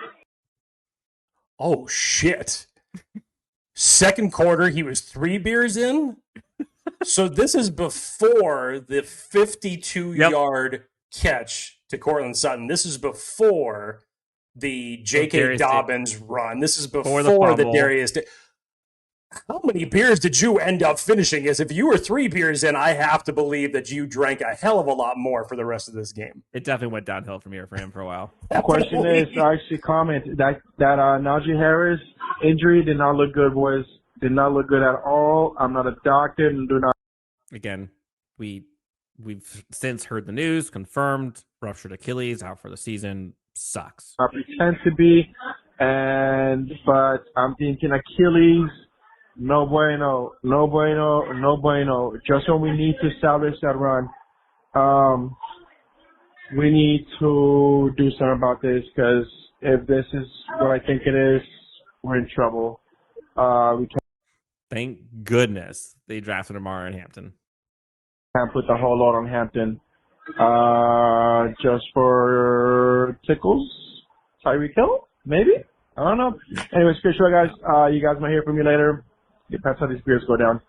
Oh, shit. Second quarter, he was 3 beers in? So this is before the 52-yard catch to Cortland Sutton. This is before the J.K. Dobbins run. This is before the Darius. How many beers did you end up finishing? As if you were 3 beers in, I have to believe that you drank a hell of a lot more for the rest of this game. It definitely went downhill from here for him for a while. The question is, I actually comment that Najee Harris injury did not look good, boys. Did not look good at all. I'm not a doctor and do not. Again, we've since heard the news, confirmed, ruptured Achilles, out for the season, sucks. I pretend to be, but I'm thinking Achilles, no bueno. Just when we need to salvage that run, we need to do something about this, because if this is what I think it is, we're in trouble. We Thank goodness they drafted Amara in Hampton. can't put the whole load on Hampton. Just for tickles. Tyreek Hill? Maybe? I don't know. Anyways, great show, guys. You guys might hear from me later. Get past how these beers go down.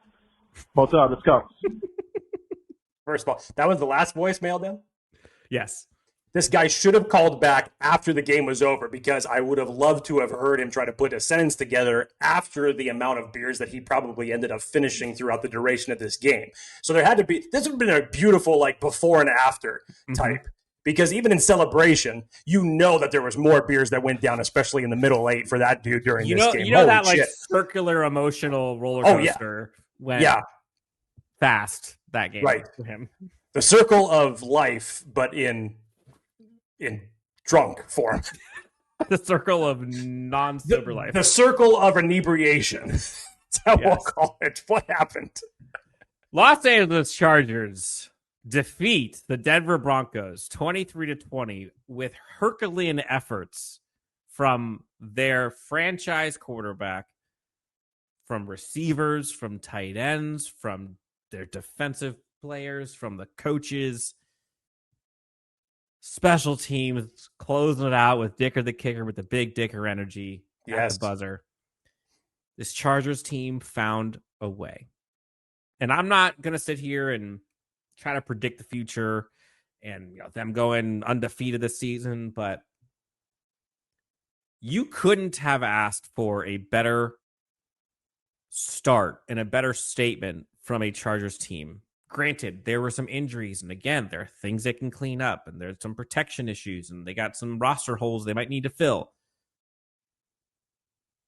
Both up. Let's go. First of all, that was the last voicemail, then? Yes. This guy should have called back after the game was over, because I would have loved to have heard him try to put a sentence together after the amount of beers that he probably ended up finishing throughout the duration of this game. So there had to be, this would have been a beautiful, like, before and after type. Because even in celebration, you know that there was more beers that went down, especially in the middle eight for that dude during this game. You know Holy that shit. like circular emotional roller coaster went fast that game for him. The circle of life, but in drunk form. The circle of non-sober life. The circle of inebriation. That's how we'll call it. What happened? Los Angeles Chargers defeat the Denver Broncos 23-20 with Herculean efforts from their franchise quarterback, from receivers, from tight ends, from their defensive players, from the coaches. Special teams closing it out with Dicker the kicker with the big Dicker energy at the buzzer. This Chargers team found a way. And I'm not going to sit here and try to predict the future and them going undefeated this season, but you couldn't have asked for a better start and a better statement from a Chargers team. Granted, there were some injuries, and again, there are things they can clean up, and there's some protection issues, and they got some roster holes they might need to fill.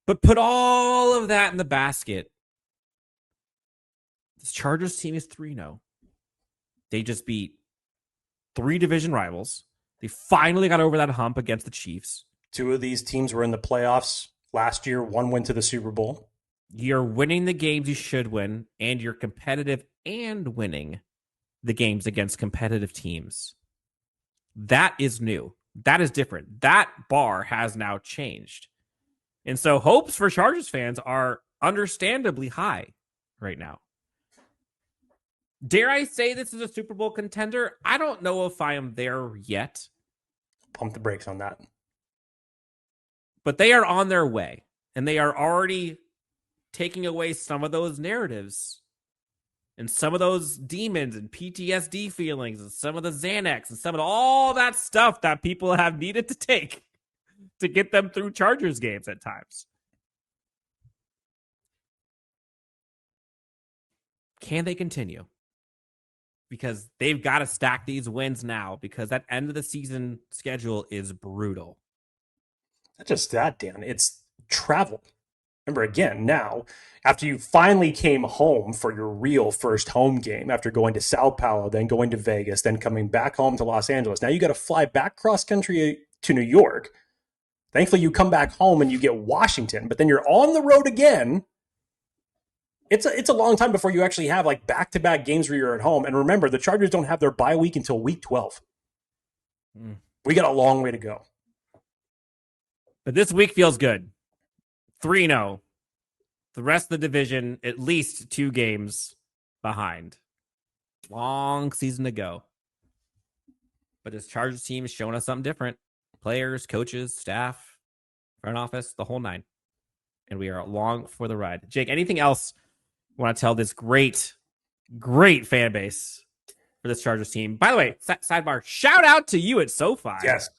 But put all of that in the basket. This Chargers team is 3-0. They just beat 3 division rivals. They finally got over that hump against the Chiefs. 2 of these teams were in the playoffs last year. 1 went to the Super Bowl. You're winning the games you should win, and you're competitive and winning the games against competitive teams. That is new. That is different. That bar has now changed. And so hopes for Chargers fans are understandably high right now. Dare I say this is a Super Bowl contender? I don't know if I am there yet. Pump the brakes on that. But they are on their way, and they are already taking away some of those narratives and some of those demons and PTSD feelings and some of the Xanax and some of all that stuff that people have needed to take to get them through Chargers games at times. Can they continue? Because they've got to stack these wins now, because that end of the season schedule is brutal. Not just that, Dan. It's travel. Remember, again, now, after you finally came home for your real first home game, after going to Sao Paulo, then going to Vegas, then coming back home to Los Angeles, now you got to fly back cross-country to New York. Thankfully, you come back home and you get Washington, but then you're on the road again. It's a long time before you actually have like back-to-back games where you're at home. And remember, the Chargers don't have their bye week until week 12. We got a long way to go. But this week feels good. 3-0. The rest of the division, at least 2 games behind. Long season to go. But this Chargers team is showing us something different. Players, coaches, staff, front office, the whole 9. And we are along for the ride. Jake, anything else you want to tell this great fan base for this Chargers team? By the way, sidebar, shout out to you at SoFi. Yes.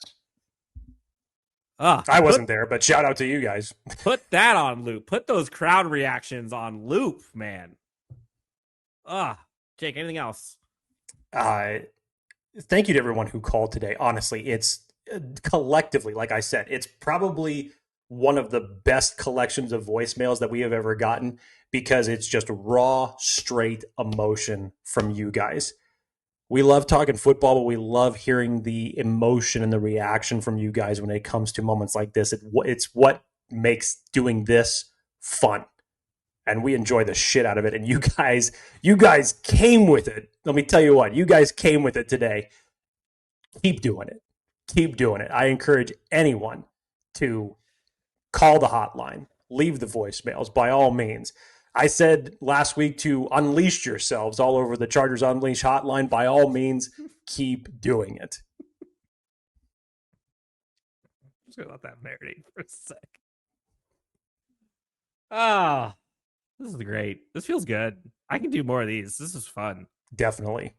I wasn't there, but shout out to you guys. Put that on loop. Put those crowd reactions on loop, man. Jake, anything else? Thank you to everyone who called today. Honestly, it's collectively, like I said, it's probably one of the best collections of voicemails that we have ever gotten because it's just raw, straight emotion from you guys. We love talking football, but we love hearing the emotion and the reaction from you guys when it comes to moments like this. It's what makes doing this fun. And we enjoy the shit out of it. And you guys came with it. Let me tell you what, you guys came with it today. Keep doing it. Keep doing it. I encourage anyone to call the hotline, leave the voicemails by all means. I said last week to unleash yourselves all over the Chargers Unleashed Hotline. By all means, keep doing it. I'm just going to let that marinate for a sec. Ah, this is great. This feels good. I can do more of these. This is fun. Definitely.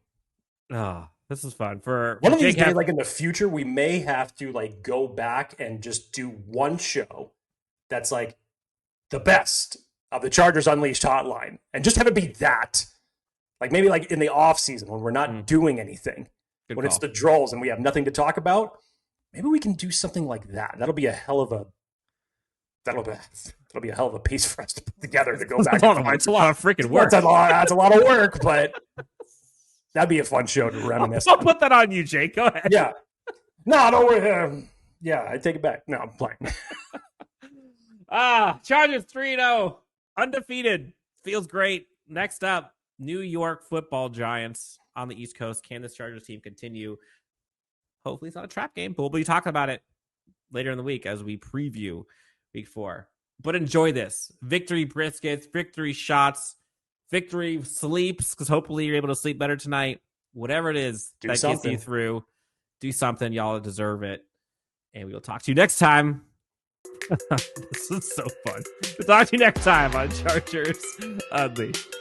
Oh, this is fun. For one of these days, like in the future, we may have to like go back and just do one show that's like the best of the Chargers Unleashed Hotline, and just have it be that. Like maybe like in the off season when we're not doing anything, Good when call. it's the Drolls and we have nothing to talk about. Maybe we can do something like that. That'll be a hell of a piece for us to put together to go back. It's a lot of freaking work. That's a lot of work, but that'd be a fun show to reminisce. I'll put that on you, Jake. Go ahead. Yeah. No, don't worry. Yeah, I take it back. No, I'm playing. Chargers 3-0. Undefeated. Feels great. Next up, New York Football Giants on the East Coast. Can this Chargers team continue? Hopefully it's not a trap game, but we'll be talking about it later in the week as we preview week 4. But enjoy this. Victory briskets, victory shots, victory sleeps, because hopefully you're able to sleep better tonight. Whatever it is that gets you through, do something. Y'all deserve it. And we will talk to you next time. This is so fun. We'll talk to you next time on Chargers Unleashed.